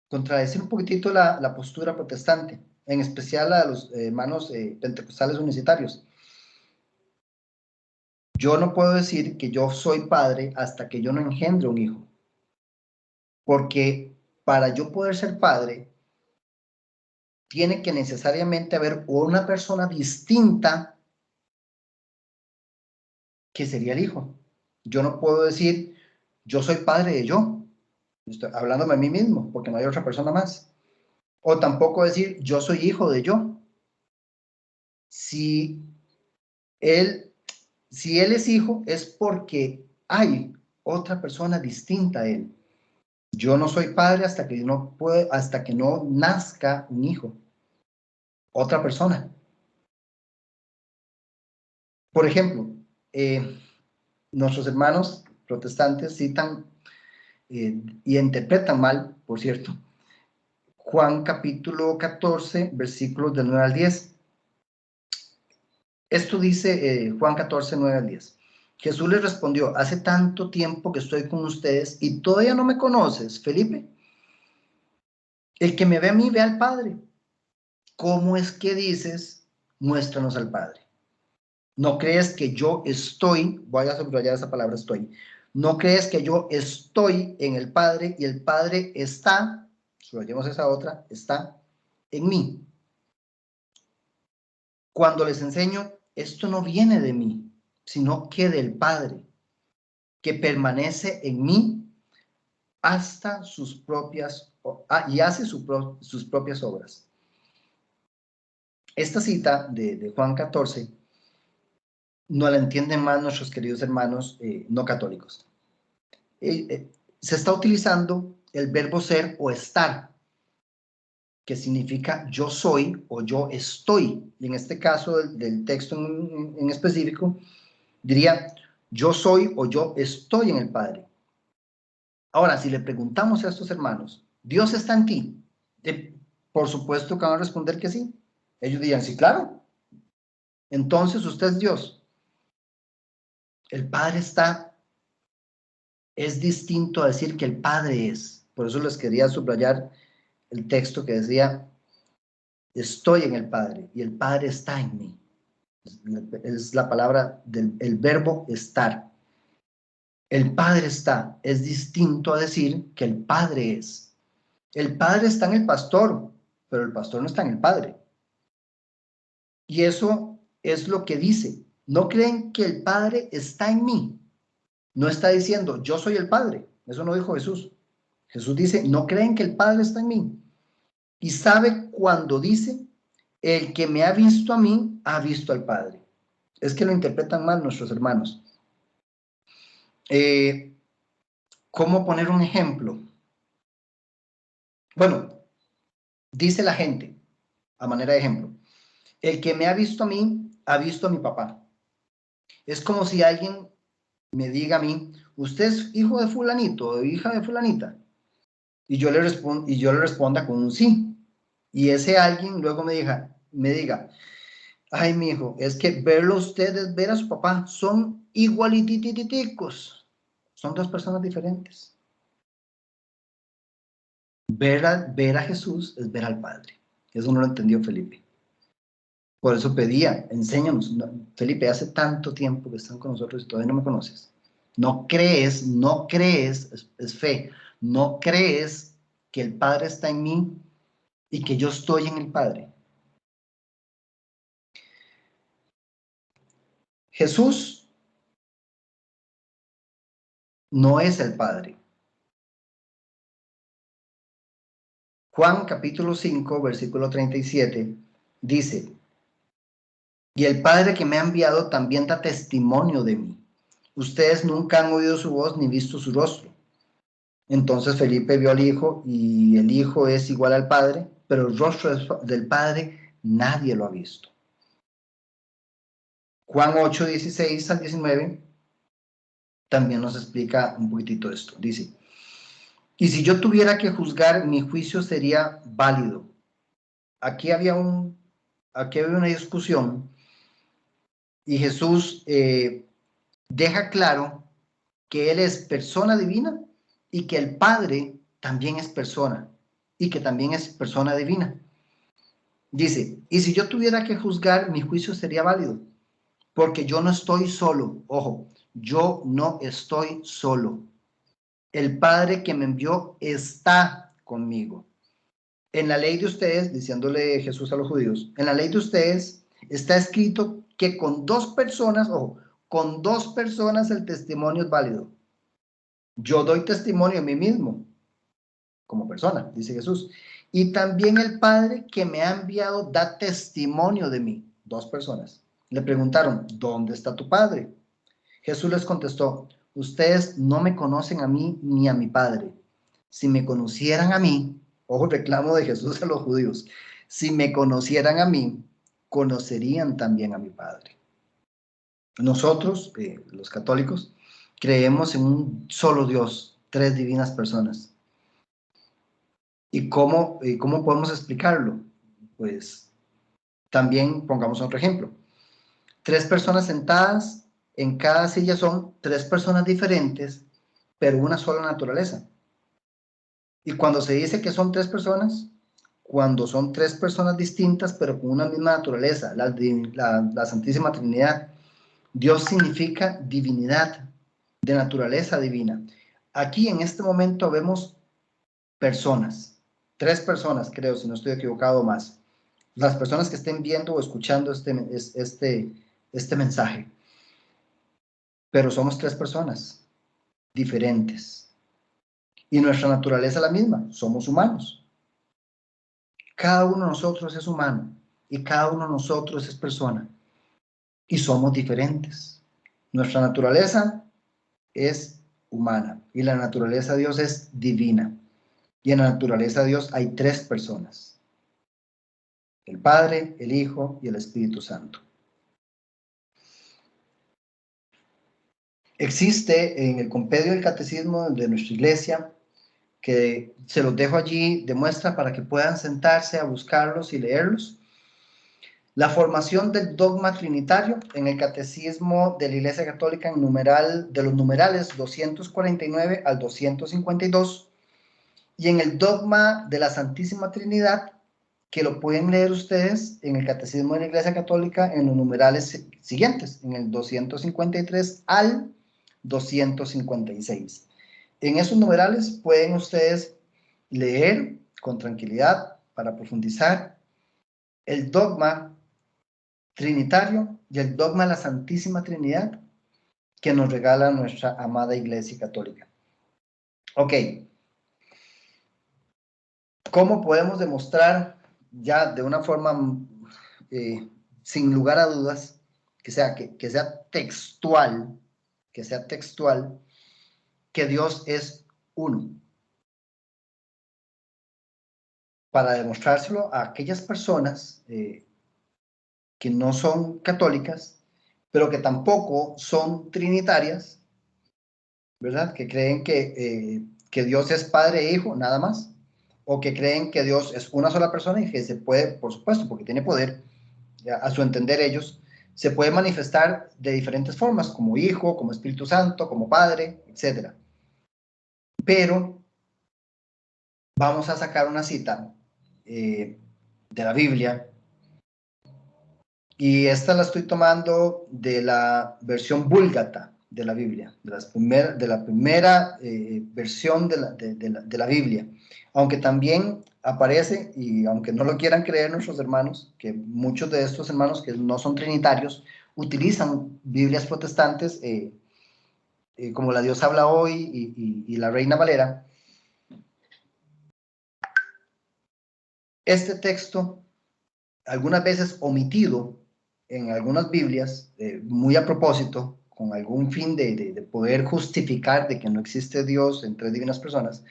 contradecir un poquitito la postura protestante, en especial a los hermanos pentecostales unicitarios. Yo no puedo decir que yo soy padre hasta que yo no engendre un hijo, porque para yo poder ser padre, tiene que necesariamente haber una persona distinta que sería el hijo. Yo no puedo decir, yo soy padre de yo, estoy hablándome a mí mismo, porque no hay otra persona más. O tampoco decir, yo soy hijo de yo. Si él, si él es hijo, es porque hay otra persona distinta a él. Yo no soy padre hasta que no nazca un hijo, otra persona. Por ejemplo, nuestros hermanos protestantes citan y interpretan mal, por cierto, Juan capítulo 14, versículos del 9 al 10. Esto dice Juan 14, 9 al 10. Jesús les respondió, hace tanto tiempo que estoy con ustedes y todavía no me conoces, Felipe. El que me ve a mí, ve al Padre. ¿Cómo es que dices, muéstranos al Padre? ¿No crees que yo estoy, voy a subrayar esa palabra estoy, no crees que yo estoy en el Padre y el Padre está, subrayemos esa otra, está en mí? Cuando les enseño, esto no viene de mí, sino que del Padre, que permanece en mí hasta sus propias, y hace sus propias obras. Esta cita de Juan 14 no la entienden más nuestros queridos hermanos no católicos. Se está utilizando el verbo ser o estar, que significa yo soy o yo estoy. Y en este caso del texto en específico, diría yo soy o yo estoy en el Padre. Ahora, si le preguntamos a estos hermanos, ¿Dios está en ti? Por supuesto que van a responder que sí. Ellos dirían, sí, claro. Entonces usted es Dios. El Padre está, es distinto a decir que el Padre es. Por eso les quería subrayar el texto que decía, estoy en el Padre y el Padre está en mí. Es la palabra el verbo estar. El Padre está, es distinto a decir que el Padre es. El Padre está en el pastor, pero el pastor no está en el Padre. Y eso es lo que dice. ¿No creen que el Padre está en mí? No está diciendo, yo soy el Padre. Eso no dijo Jesús. Jesús dice, ¿no creen que el Padre está en mí? Y sabe cuando dice, el que me ha visto a mí, ha visto al Padre. Es que lo interpretan mal nuestros hermanos. ¿Cómo poner un ejemplo? Bueno, dice la gente, a manera de ejemplo, el que me ha visto a mí, ha visto a mi papá. Es como si alguien me diga a mí, usted es hijo de fulanito o hija de fulanita. Y yo le responda con un sí. Y ese alguien luego me diga, Ay, mi hijo, es que verlo a usted es ver a su papá. Son igualititicos. Son dos personas diferentes. Ver a Jesús es ver al Padre. Eso no lo entendió Felipe. Por eso pedía, enséñanos. No, Felipe, hace tanto tiempo que están con nosotros y todavía no me conoces. No crees, es fe. No crees que el Padre está en mí y que yo estoy en el Padre. Jesús no es el Padre. Juan capítulo 5, versículo 37, dice, y el Padre que me ha enviado también da testimonio de mí. Ustedes nunca han oído su voz ni visto su rostro. Entonces Felipe vio al Hijo y el Hijo es igual al Padre, pero el rostro del Padre nadie lo ha visto. Juan 8, 16 al 19 también nos explica un poquitito esto. Dice, y si yo tuviera que juzgar, mi juicio sería válido. Aquí había una discusión y Jesús deja claro que Él es persona divina y que el Padre también es persona y que también es persona divina. Dice, y si yo tuviera que juzgar, mi juicio sería válido, porque yo no estoy solo. Ojo, yo no estoy solo. El Padre que me envió está conmigo. En la ley de ustedes, diciéndole Jesús a los judíos, en la ley de ustedes está escrito que con dos personas, ojo, con dos personas el testimonio es válido. Yo doy testimonio a mí mismo, como persona, dice Jesús. Y también el Padre que me ha enviado da testimonio de mí. Dos personas. Le preguntaron, ¿dónde está tu Padre? Jesús les contestó, ustedes no me conocen a mí ni a mi Padre. Si me conocieran a mí, ojo, reclamo de Jesús a los judíos, si me conocieran a mí, conocerían también a mi Padre. Nosotros, los católicos, creemos en un solo Dios, tres divinas personas. ¿Y cómo podemos explicarlo? Pues también pongamos otro ejemplo. Tres personas sentadas en cada silla son tres personas diferentes, pero una sola naturaleza. Y cuando se dice que son tres personas, cuando son tres personas distintas, pero con una misma naturaleza, la Santísima Trinidad, Dios significa divinidad, de naturaleza divina. Aquí en este momento vemos personas, tres personas, creo, si no estoy equivocado más. Las personas que estén viendo o escuchando este mensaje. Pero somos tres personas diferentes. Y nuestra naturaleza es la misma, somos humanos. Cada uno de nosotros es humano y cada uno de nosotros es persona. Y somos diferentes. Nuestra naturaleza es humana y la naturaleza de Dios es divina. Y en la naturaleza de Dios hay tres personas. El Padre, el Hijo y el Espíritu Santo. Existe en el compendio del catecismo de nuestra iglesia, que se los dejo allí de muestra para que puedan sentarse a buscarlos y leerlos. La formación del dogma trinitario en el catecismo de la Iglesia Católica en numeral, de los numerales 249 al 252, y en el dogma de la Santísima Trinidad, que lo pueden leer ustedes en el Catecismo de la Iglesia Católica en los numerales siguientes, en el 253 al 256. En esos numerales pueden ustedes leer con tranquilidad para profundizar el dogma trinitario y el dogma de la Santísima Trinidad que nos regala nuestra amada Iglesia Católica. Ok. ¿Cómo podemos demostrar ya de una forma sin lugar a dudas que sea textual, que Dios es uno? Para demostrárselo a aquellas personas que no son católicas, pero que tampoco son trinitarias, ¿verdad? Que creen que Dios es Padre e Hijo, nada más, o que creen que Dios es una sola persona y que se puede, por supuesto, porque tiene poder, a su entender ellos, se puede manifestar de diferentes formas, como Hijo, como Espíritu Santo, como Padre, etc. Pero vamos a sacar una cita de la Biblia, y esta la estoy tomando de la versión Vulgata de la Biblia, de la primera versión de la Biblia, aunque también aparece, y aunque no lo quieran creer nuestros hermanos, que muchos de estos hermanos que no son trinitarios utilizan Biblias protestantes como la Dios habla hoy y la Reina Valera. Este texto, algunas veces omitido en algunas Biblias, muy a propósito, con algún fin de poder justificar de que no existe Dios en tres divinas personas,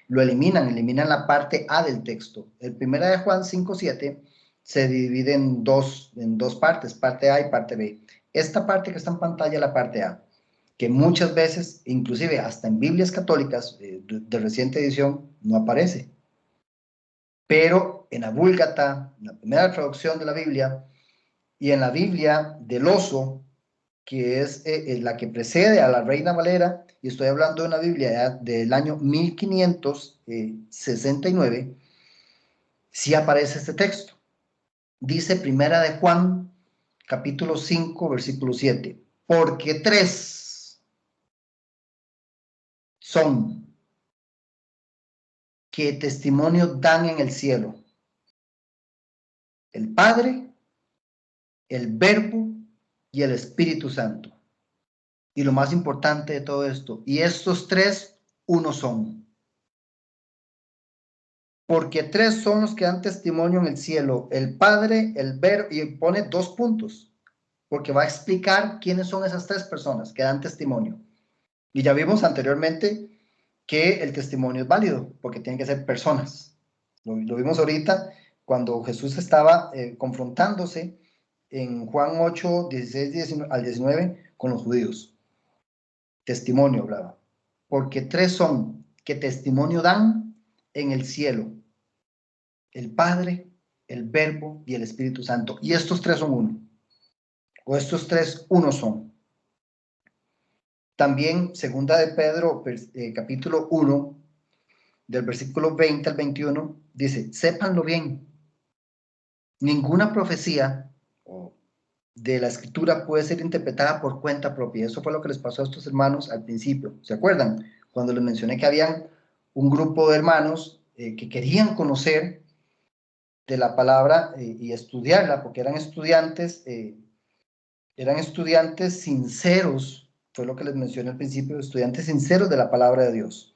lo eliminan la parte A del texto. El primera de Juan 5:7 se divide en dos partes, parte A y parte B. Esta parte que está en pantalla, la parte A, que muchas veces, inclusive hasta en Biblias católicas de reciente edición, no aparece. Pero en la Vulgata, la primera traducción de la Biblia, y en la Biblia del Oso, que es la que precede a la Reina Valera, y estoy hablando de una Biblia del año 1569, sí aparece este texto. Dice Primera de Juan, capítulo 5, versículo 7, porque tres son que testimonio dan en el cielo: el Padre, el Verbo y el Espíritu Santo. Y lo más importante de todo esto, y estos tres, uno son. Porque tres son los que dan testimonio en el cielo: el Padre, el Verbo, y pone 2 puntos, porque va a explicar quiénes son esas tres personas que dan testimonio. Y ya vimos anteriormente que el testimonio es válido, porque tienen que ser personas. Lo vimos ahorita cuando Jesús estaba confrontándose en Juan 8, 16 al 19 con los judíos. Testimonio hablaba. Porque tres son que testimonio dan en el cielo: el Padre, el Verbo y el Espíritu Santo. Y estos tres son uno. O estos tres uno son. También, segunda de Pedro, capítulo 1, del versículo 20 al 21, dice: sépanlo bien, ninguna profecía de la escritura puede ser interpretada por cuenta propia. Eso fue lo que les pasó a estos hermanos al principio. ¿Se acuerdan? Cuando les mencioné que habían un grupo de hermanos que querían conocer de la palabra y estudiarla, porque eran estudiantes sinceros, fue lo que les mencioné al principio, estudiantes sinceros de la palabra de Dios.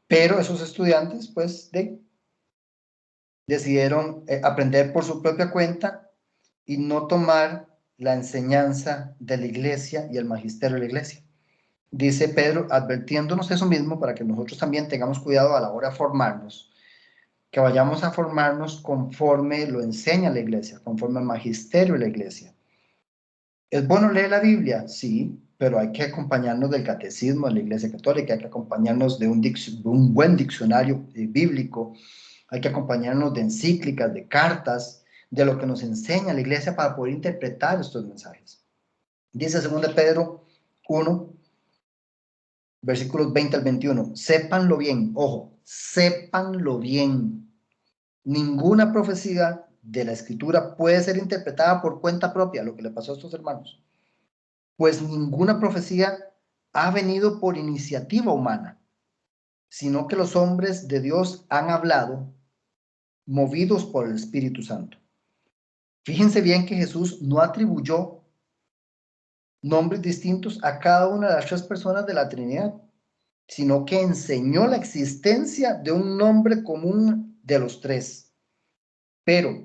Pero esos estudiantes, pues, decidieron aprender por su propia cuenta y no tomar la enseñanza de la iglesia y el magisterio de la iglesia. Dice Pedro, advirtiéndonos eso mismo, para que nosotros también tengamos cuidado a la hora de formarnos, que vayamos a formarnos conforme lo enseña la iglesia, conforme al magisterio de la iglesia. ¿Es bueno leer la Biblia? Sí, pero hay que acompañarnos del catecismo de la Iglesia Católica, hay que acompañarnos de un buen diccionario bíblico, hay que acompañarnos de encíclicas, de cartas, de lo que nos enseña la Iglesia para poder interpretar estos mensajes. Dice 2 Pedro 1, versículos 20 al 21, sépanlo bien, ojo, sépanlo bien. Ninguna profecía de la Escritura puede ser interpretada por cuenta propia, lo que le pasó a estos hermanos. Pues ninguna profecía ha venido por iniciativa humana, sino que los hombres de Dios han hablado movidos por el Espíritu Santo. Fíjense bien que Jesús no atribuyó nombres distintos a cada una de las tres personas de la Trinidad, sino que enseñó la existencia de un nombre común de los tres. Pero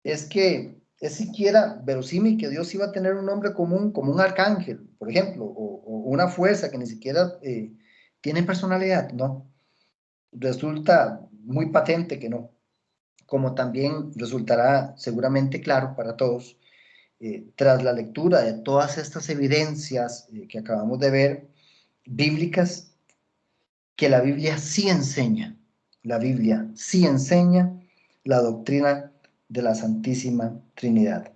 es que es siquiera verosímil que Dios iba a tener un nombre común como un arcángel, por ejemplo, o una fuerza que ni siquiera tiene personalidad, ¿no? Resulta muy patente que no, como también resultará seguramente claro para todos tras la lectura de todas estas evidencias que acabamos de ver, bíblicas, que la Biblia sí enseña la doctrina de la Santísima Trinidad.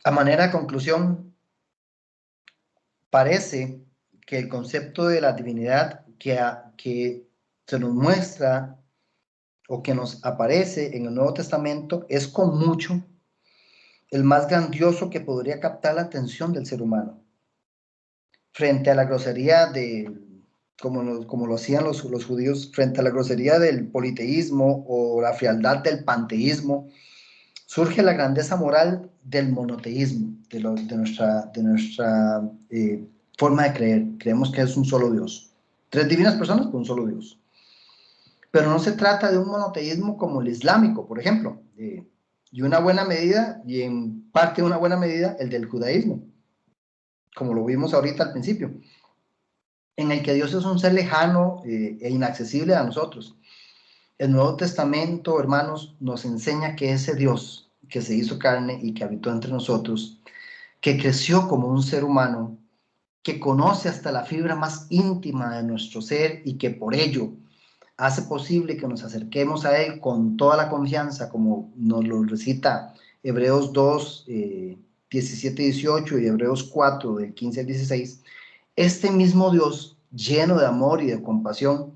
A manera de conclusión, parece que el concepto de la divinidad que se nos muestra o que nos aparece en el Nuevo Testamento es con mucho el más grandioso que podría captar la atención del ser humano. Frente a la grosería como lo hacían los judíos, frente a la grosería del politeísmo o la frialdad del panteísmo, surge la grandeza moral del monoteísmo, de nuestra forma de creer. Creemos que es un solo Dios. Tres divinas personas con un solo Dios. Pero no se trata de un monoteísmo como el islámico, por ejemplo, y una buena medida, y en parte de una buena medida, el del judaísmo, como lo vimos ahorita al principio, en el que Dios es un ser lejano e inaccesible a nosotros. El Nuevo Testamento, hermanos, nos enseña que ese Dios que se hizo carne y que habitó entre nosotros, que creció como un ser humano, que conoce hasta la fibra más íntima de nuestro ser y que por ello hace posible que nos acerquemos a Él con toda la confianza, como nos lo recita Hebreos 2, 17 y 18 y Hebreos 4, del 15 al 16, este mismo Dios, lleno de amor y de compasión,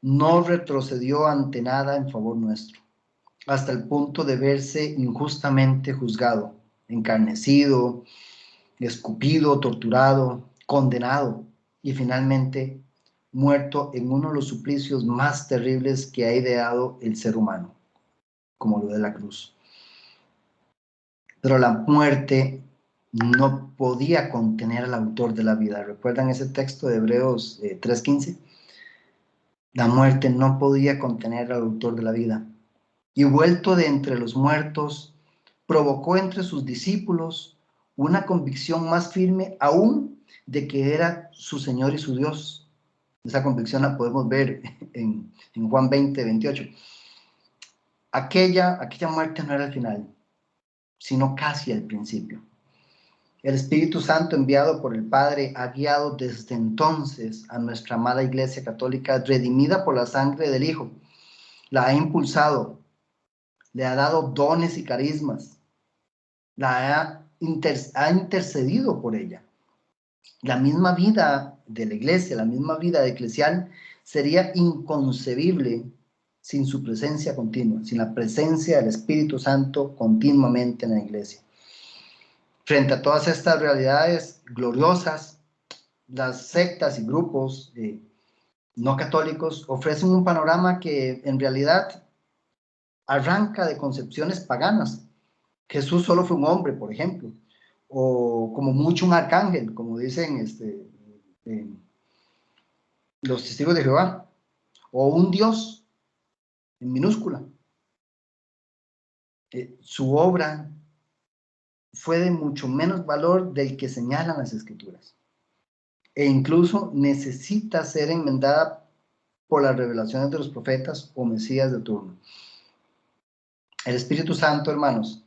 no retrocedió ante nada en favor nuestro, hasta el punto de verse injustamente juzgado, encarnecido, escupido, torturado, condenado y finalmente muerto en uno de los suplicios más terribles que ha ideado el ser humano, como lo de la cruz. Pero la muerte no podía contener al autor de la vida. ¿Recuerdan ese texto de Hebreos 3:15? La muerte no podía contener al autor de la vida. Y vuelto de entre los muertos, provocó entre sus discípulos una convicción más firme aún de que era su Señor y su Dios. Esa convicción la podemos ver en Juan 20:28. Aquella muerte no era el final, sino casi el principio. El Espíritu Santo enviado por el Padre ha guiado desde entonces a nuestra amada Iglesia Católica, redimida por la sangre del Hijo. La ha impulsado, le ha dado dones y carismas, ha intercedido por ella. La misma vida de la Iglesia, la misma vida eclesial sería inconcebible sin su presencia continua, sin la presencia del Espíritu Santo continuamente en la Iglesia. Frente a todas estas realidades gloriosas, las sectas y grupos no católicos ofrecen un panorama que en realidad arranca de concepciones paganas. Jesús solo fue un hombre, por ejemplo, o como mucho un arcángel, como dicen los testigos de Jehová, o un Dios en minúscula. Su obra fue de mucho menos valor del que señalan las Escrituras, e incluso necesita ser enmendada por las revelaciones de los profetas o Mesías de turno. El Espíritu Santo, hermanos,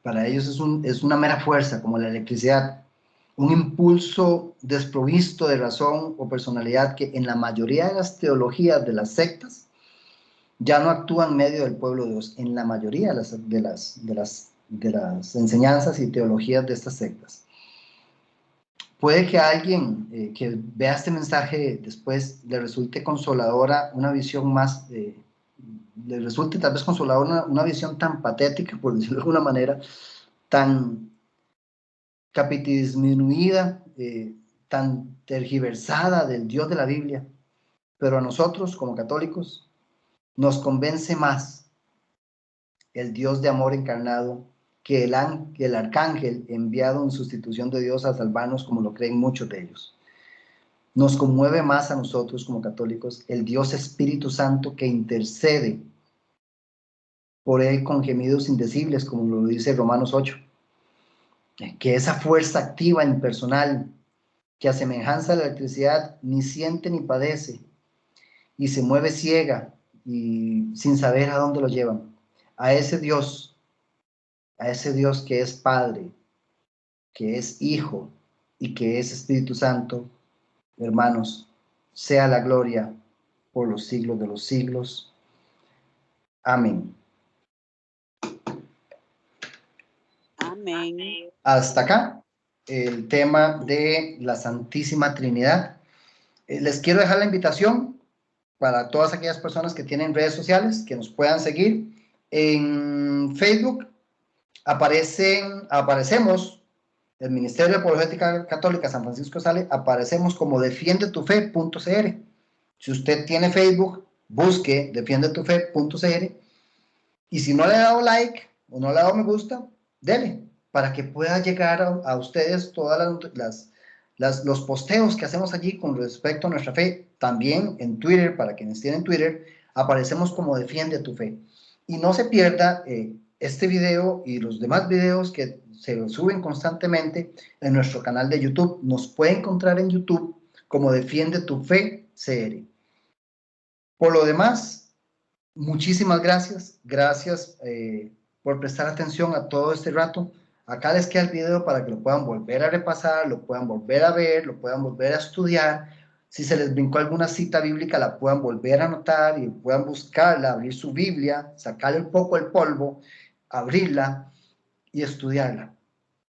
para ellos es una mera fuerza, como la electricidad, un impulso desprovisto de razón o personalidad que en la mayoría de las teologías de las sectas ya no actúa en medio del pueblo de Dios, en la mayoría de las enseñanzas y teologías de estas sectas. Puede que a alguien que vea este mensaje después le resulte consoladora una visión más, le resulte tal vez consoladora una visión tan patética, por decirlo de alguna manera, tan disminuida, tan tergiversada del Dios de la Biblia, pero a nosotros como católicos nos convence más el Dios de amor encarnado que el arcángel enviado en sustitución de Dios a salvarnos, como lo creen muchos de ellos. Nos conmueve más a nosotros como católicos el Dios Espíritu Santo que intercede por él con gemidos indecibles, como lo dice Romanos 8. Que esa fuerza activa, impersonal, que a semejanza de la electricidad ni siente ni padece y se mueve ciega y sin saber a dónde lo llevan. A ese Dios que es Padre, que es Hijo y que es Espíritu Santo, hermanos, sea la gloria por los siglos de los siglos. Amén.
Amén.
Hasta acá el tema de la Santísima Trinidad. Les quiero dejar la invitación para todas aquellas personas que tienen redes sociales, que nos puedan seguir. En Facebook aparecemos, el Ministerio de Apologética Católica San Francisco de Sales, aparecemos como defiendetufe.cr. Si usted tiene Facebook, busque defiendetufe.cr, y si no le ha dado like o no le ha dado me gusta, dele, para que pueda llegar a ustedes todas los posteos que hacemos allí con respecto a nuestra fe. También en Twitter, para quienes tienen Twitter, aparecemos como Defiende tu Fe. Y no se pierda este video y los demás videos que se suben constantemente en nuestro canal de YouTube. Nos puede encontrar en YouTube como Defiende tu Fe CR. Por lo demás, muchísimas gracias. Gracias por prestar atención a todo este rato. Acá les queda el video para que lo puedan volver a repasar, lo puedan volver a ver, lo puedan volver a estudiar. Si se les brincó alguna cita bíblica, la puedan volver a anotar y puedan buscarla, abrir su Biblia, sacarle un poco el polvo, abrirla y estudiarla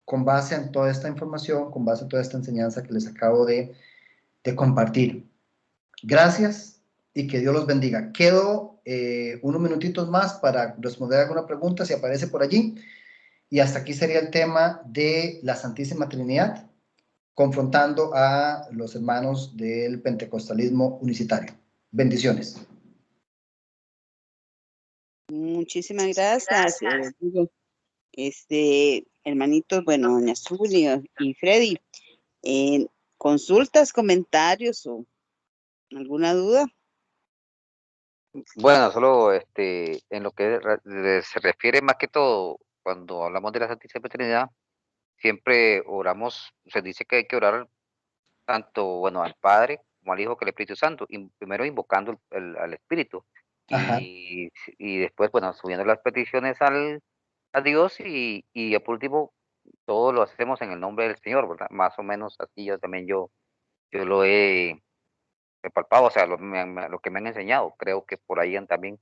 con base en toda esta información, con base en toda esta enseñanza que les acabo de compartir. Gracias y que Dios los bendiga. Quedo unos minutitos más para responder alguna pregunta si aparece por allí. Y hasta aquí sería el tema de la Santísima Trinidad, confrontando a los hermanos del pentecostalismo unicitario. Bendiciones.
Muchísimas gracias, Hugo. Hermanitos, bueno, doña Zulia y Freddy, consultas, comentarios o alguna duda.
Bueno, solo en lo que se refiere más que todo, cuando hablamos de la Santísima Trinidad, siempre oramos, se dice que hay que orar tanto, bueno, al Padre como al Hijo que al Espíritu Santo, y primero invocando al Espíritu,
Ajá.
y después, bueno, subiendo las peticiones a Dios, y por último, todo lo hacemos en el nombre del Señor, ¿verdad? Más o menos así yo lo he palpado, o sea, lo que me han enseñado, creo que por ahí también,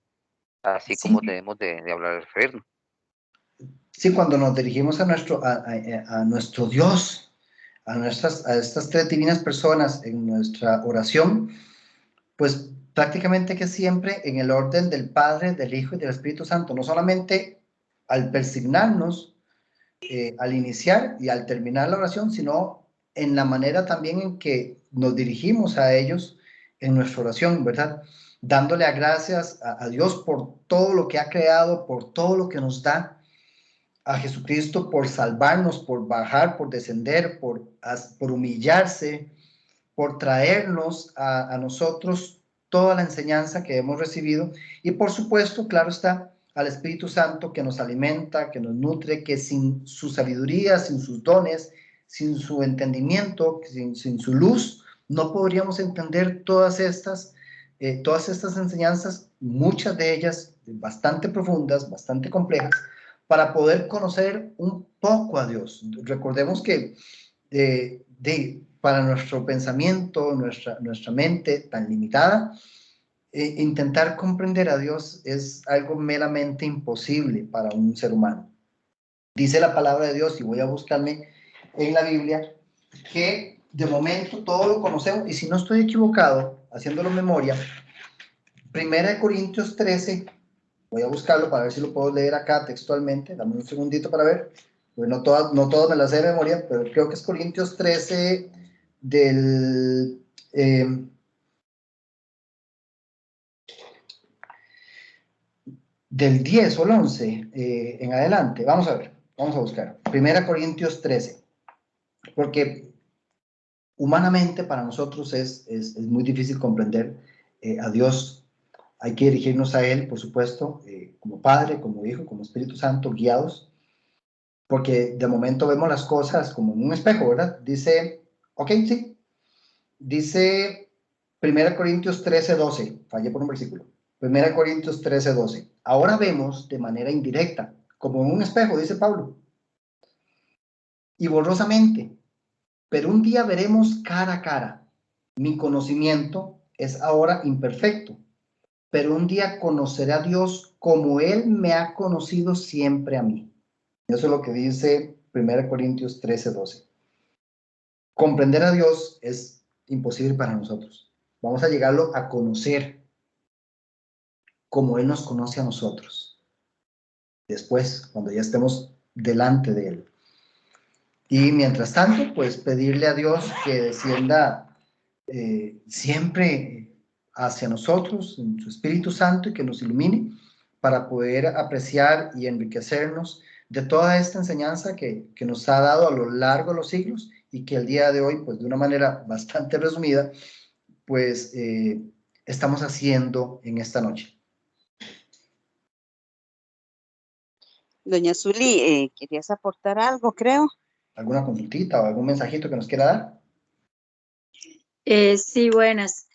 así
Sí,
como debemos de hablar, referirnos.
sí, cuando nos dirigimos a nuestro Dios, a estas tres divinas personas en nuestra oración, pues prácticamente que siempre en el orden del Padre, del Hijo y del Espíritu Santo, no solamente al persignarnos, al iniciar y al terminar la oración, sino en la manera también en que nos dirigimos a ellos en nuestra oración, ¿verdad? Dándole gracias a Dios por todo lo que ha creado, por todo lo que nos da, a Jesucristo por salvarnos, por bajar, por descender, por humillarse, por traernos a nosotros toda la enseñanza que hemos recibido, y por supuesto, claro está, al Espíritu Santo que nos alimenta, que nos nutre, que sin su sabiduría, sin sus dones, sin su entendimiento, sin su luz, no podríamos entender todas estas enseñanzas, muchas de ellas bastante profundas, bastante complejas, para poder conocer un poco a Dios. Recordemos que para nuestro pensamiento, nuestra mente tan limitada, intentar comprender a Dios es algo meramente imposible para un ser humano. Dice la palabra de Dios, y voy a buscarme en la Biblia, que de momento todo lo conocemos, y si no estoy equivocado, haciéndolo memoria, 1 Corintios 13, voy a buscarlo para ver si lo puedo leer acá textualmente, dame un segundito para ver, pues no todas me las sé de memoria, pero creo que es Corintios 13 del del 10 o el 11 en adelante. Vamos a ver, vamos a buscar. 1 Corintios 13, porque humanamente para nosotros es muy difícil comprender a Dios. Hay que dirigirnos a Él, por supuesto, como Padre, como Hijo, como Espíritu Santo, guiados, porque de momento vemos las cosas como en un espejo, ¿verdad? Dice, ok, sí, dice 1 Corintios 13, 12, fallé por un versículo. 1 Corintios 13, 12. Ahora vemos de manera indirecta, como en un espejo, dice Pablo, y borrosamente, pero un día veremos cara a cara. Mi conocimiento es ahora imperfecto, pero un día conoceré a Dios como Él me ha conocido siempre a mí. Eso es lo que dice 1 Corintios 13:12. Comprender a Dios es imposible para nosotros. Vamos a llegarlo a conocer como Él nos conoce a nosotros. Después, cuando ya estemos delante de Él. Y mientras tanto, pues pedirle a Dios que descienda siempre hacia nosotros, en su Espíritu Santo, y que nos ilumine para poder apreciar y enriquecernos de toda esta enseñanza que nos ha dado a lo largo de los siglos y que el día de hoy, pues de una manera bastante resumida, pues estamos haciendo en esta noche.
Doña Zuli, querías aportar algo, creo.
¿Alguna consultita o algún mensajito que nos quiera dar?
Sí, buenas.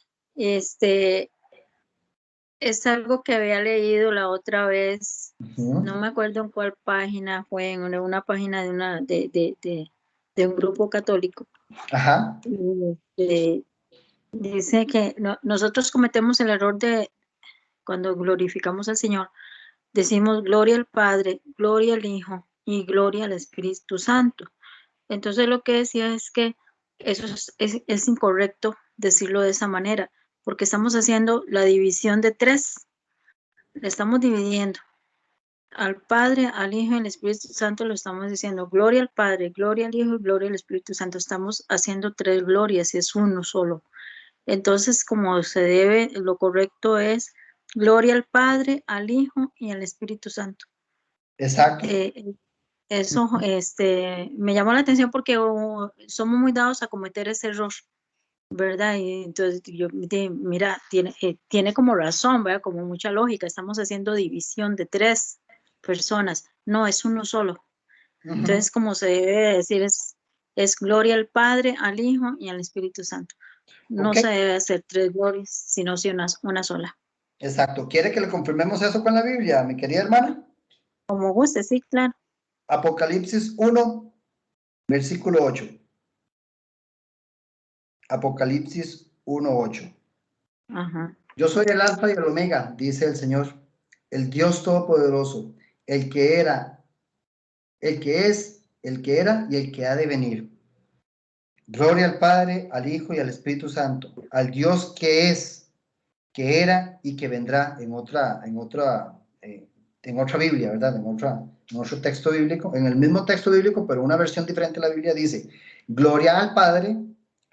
Es algo que había leído la otra vez, no me acuerdo en cuál página fue, en una página de un grupo católico.
Ajá.
Dice que nosotros cometemos el error de, cuando glorificamos al Señor, decimos gloria al Padre, gloria al Hijo y gloria al Espíritu Santo. Entonces lo que decía es que eso es incorrecto decirlo de esa manera, porque estamos haciendo la división de tres. Le estamos dividiendo al Padre, al Hijo y al Espíritu Santo, lo estamos diciendo gloria al Padre, gloria al Hijo y gloria al Espíritu Santo. Estamos haciendo tres glorias y es uno solo. Entonces, como se debe, lo correcto es gloria al Padre, al Hijo y al Espíritu Santo.
Exacto.
Eso me llamó la atención porque somos muy dados a cometer ese error, ¿verdad? Y entonces yo dije, mira, tiene como razón, ¿verdad? Como mucha lógica, estamos haciendo división de tres personas, no, es uno solo. Entonces, como se debe decir, es gloria al Padre, al Hijo y al Espíritu Santo. No
Okay.
se debe hacer tres glorias, sino si una sola.
Exacto. ¿Quiere que le confirmemos eso con la Biblia, mi querida hermana?
Como guste, sí, claro.
Apocalipsis 1, versículo 8. Apocalipsis 1:8.
Ajá.
Yo soy el Alfa y el Omega, dice el Señor, el Dios Todopoderoso, el que era, el que es, el que era y el que ha de venir. Gloria al Padre, al Hijo y al Espíritu Santo, al Dios que es, que era y que vendrá en otra Biblia, ¿verdad? En otro texto bíblico, en el mismo texto bíblico, pero una versión diferente de la Biblia dice, gloria al Padre,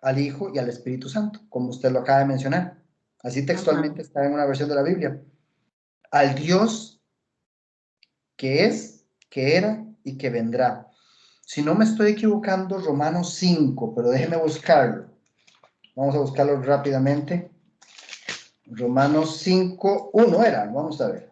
al Hijo y al Espíritu Santo, como usted lo acaba de mencionar. Así textualmente está en una versión de la Biblia. Al Dios que es, que era y que vendrá. Si no me estoy equivocando, Romanos 5, pero déjeme buscarlo. Vamos a buscarlo rápidamente. Romanos 5, 1 era, vamos a ver.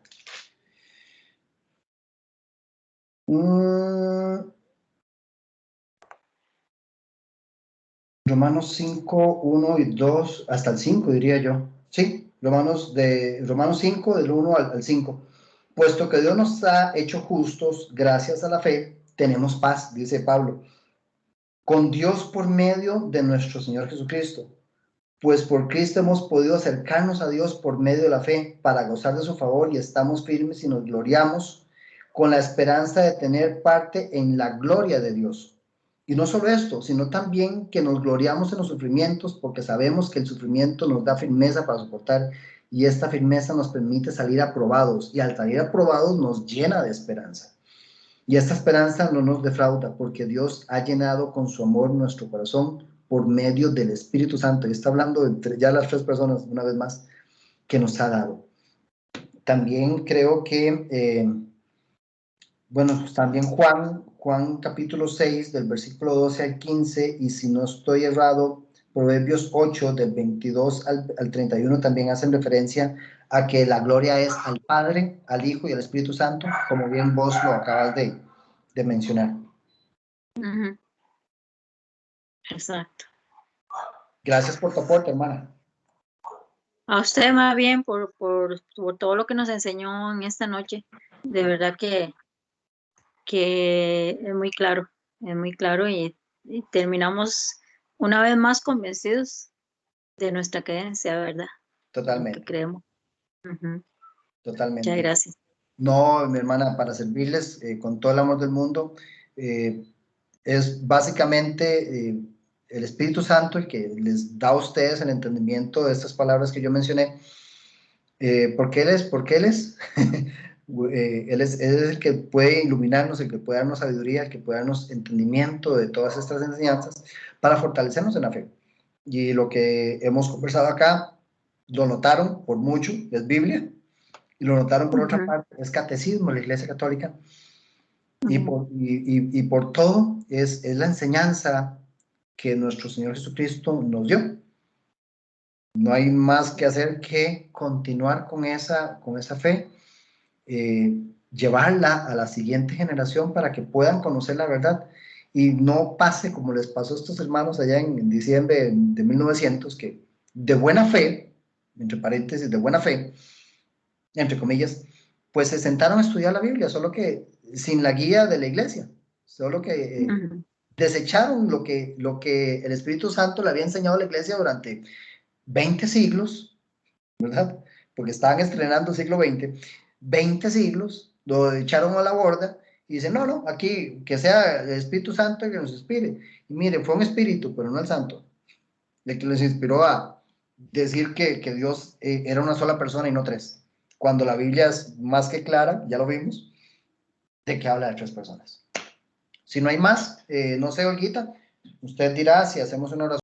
Romanos 5, 1 y 2, hasta el 5 diría yo. Sí, Romanos 5, del 1 al 5. Puesto que Dios nos ha hecho justos gracias a la fe, tenemos paz, dice Pablo, con Dios por medio de nuestro Señor Jesucristo. Pues por Cristo hemos podido acercarnos a Dios por medio de la fe para gozar de su favor y estamos firmes y nos gloriamos con la esperanza de tener parte en la gloria de Dios. Y no solo esto, sino también que nos gloriamos en los sufrimientos porque sabemos que el sufrimiento nos da firmeza para soportar y esta firmeza nos permite salir aprobados y al salir aprobados nos llena de esperanza. Y esta esperanza no nos defrauda porque Dios ha llenado con su amor nuestro corazón por medio del Espíritu Santo. Y está hablando de ya las tres personas, una vez más, que nos ha dado. También creo que, bueno, también Juan capítulo 6, del versículo 12 al 15, y si no estoy errado, Proverbios 8, del 22 al 31, también hacen referencia a que la gloria es al Padre, al Hijo y al Espíritu Santo, como bien vos lo acabas de mencionar.
Uh-huh. Exacto.
Gracias por tu aporte, hermana.
A usted más bien por todo lo que nos enseñó en esta noche. De verdad que es muy claro y terminamos una vez más convencidos de nuestra creencia, ¿verdad? En lo que
Totalmente.
creemos. Ujú.
Totalmente.
Muchas gracias.
No, mi hermana, para servirles con todo el amor del mundo. Es básicamente el Espíritu Santo el que les da a ustedes el entendimiento de estas palabras que yo mencioné. Porque Él es, él es el que puede iluminarnos, el que puede darnos sabiduría, el que puede darnos entendimiento de todas estas enseñanzas para fortalecernos en la fe. Y lo que hemos conversado acá, lo notaron por mucho, es Biblia, y lo notaron por otra
Ujú,
parte, es catecismo de la Iglesia Católica,
ujú,
y por todo es la enseñanza que nuestro Señor Jesucristo nos dio. No hay más que hacer que continuar con esa fe, llevarla a la siguiente generación para que puedan conocer la verdad y no pase como les pasó a estos hermanos allá en diciembre de 1900, que de buena fe, entre paréntesis, de buena fe, entre comillas, pues se sentaron a estudiar la Biblia, solo que sin la guía de la iglesia, solo que
ujú.
desecharon lo que el Espíritu Santo le había enseñado a la iglesia durante 20 siglos, ¿verdad? Porque estaban estrenando el siglo XX, 20 siglos, lo echaron a la borda y dicen, no, aquí que sea el Espíritu Santo el que nos inspire. Y mire, fue un espíritu, pero no el santo, el que les inspiró a decir que Dios era una sola persona y no tres, cuando la Biblia es más que clara, ya lo vimos, de que habla de tres personas. Si no hay más, no sé, Olguita, usted dirá si hacemos una oración.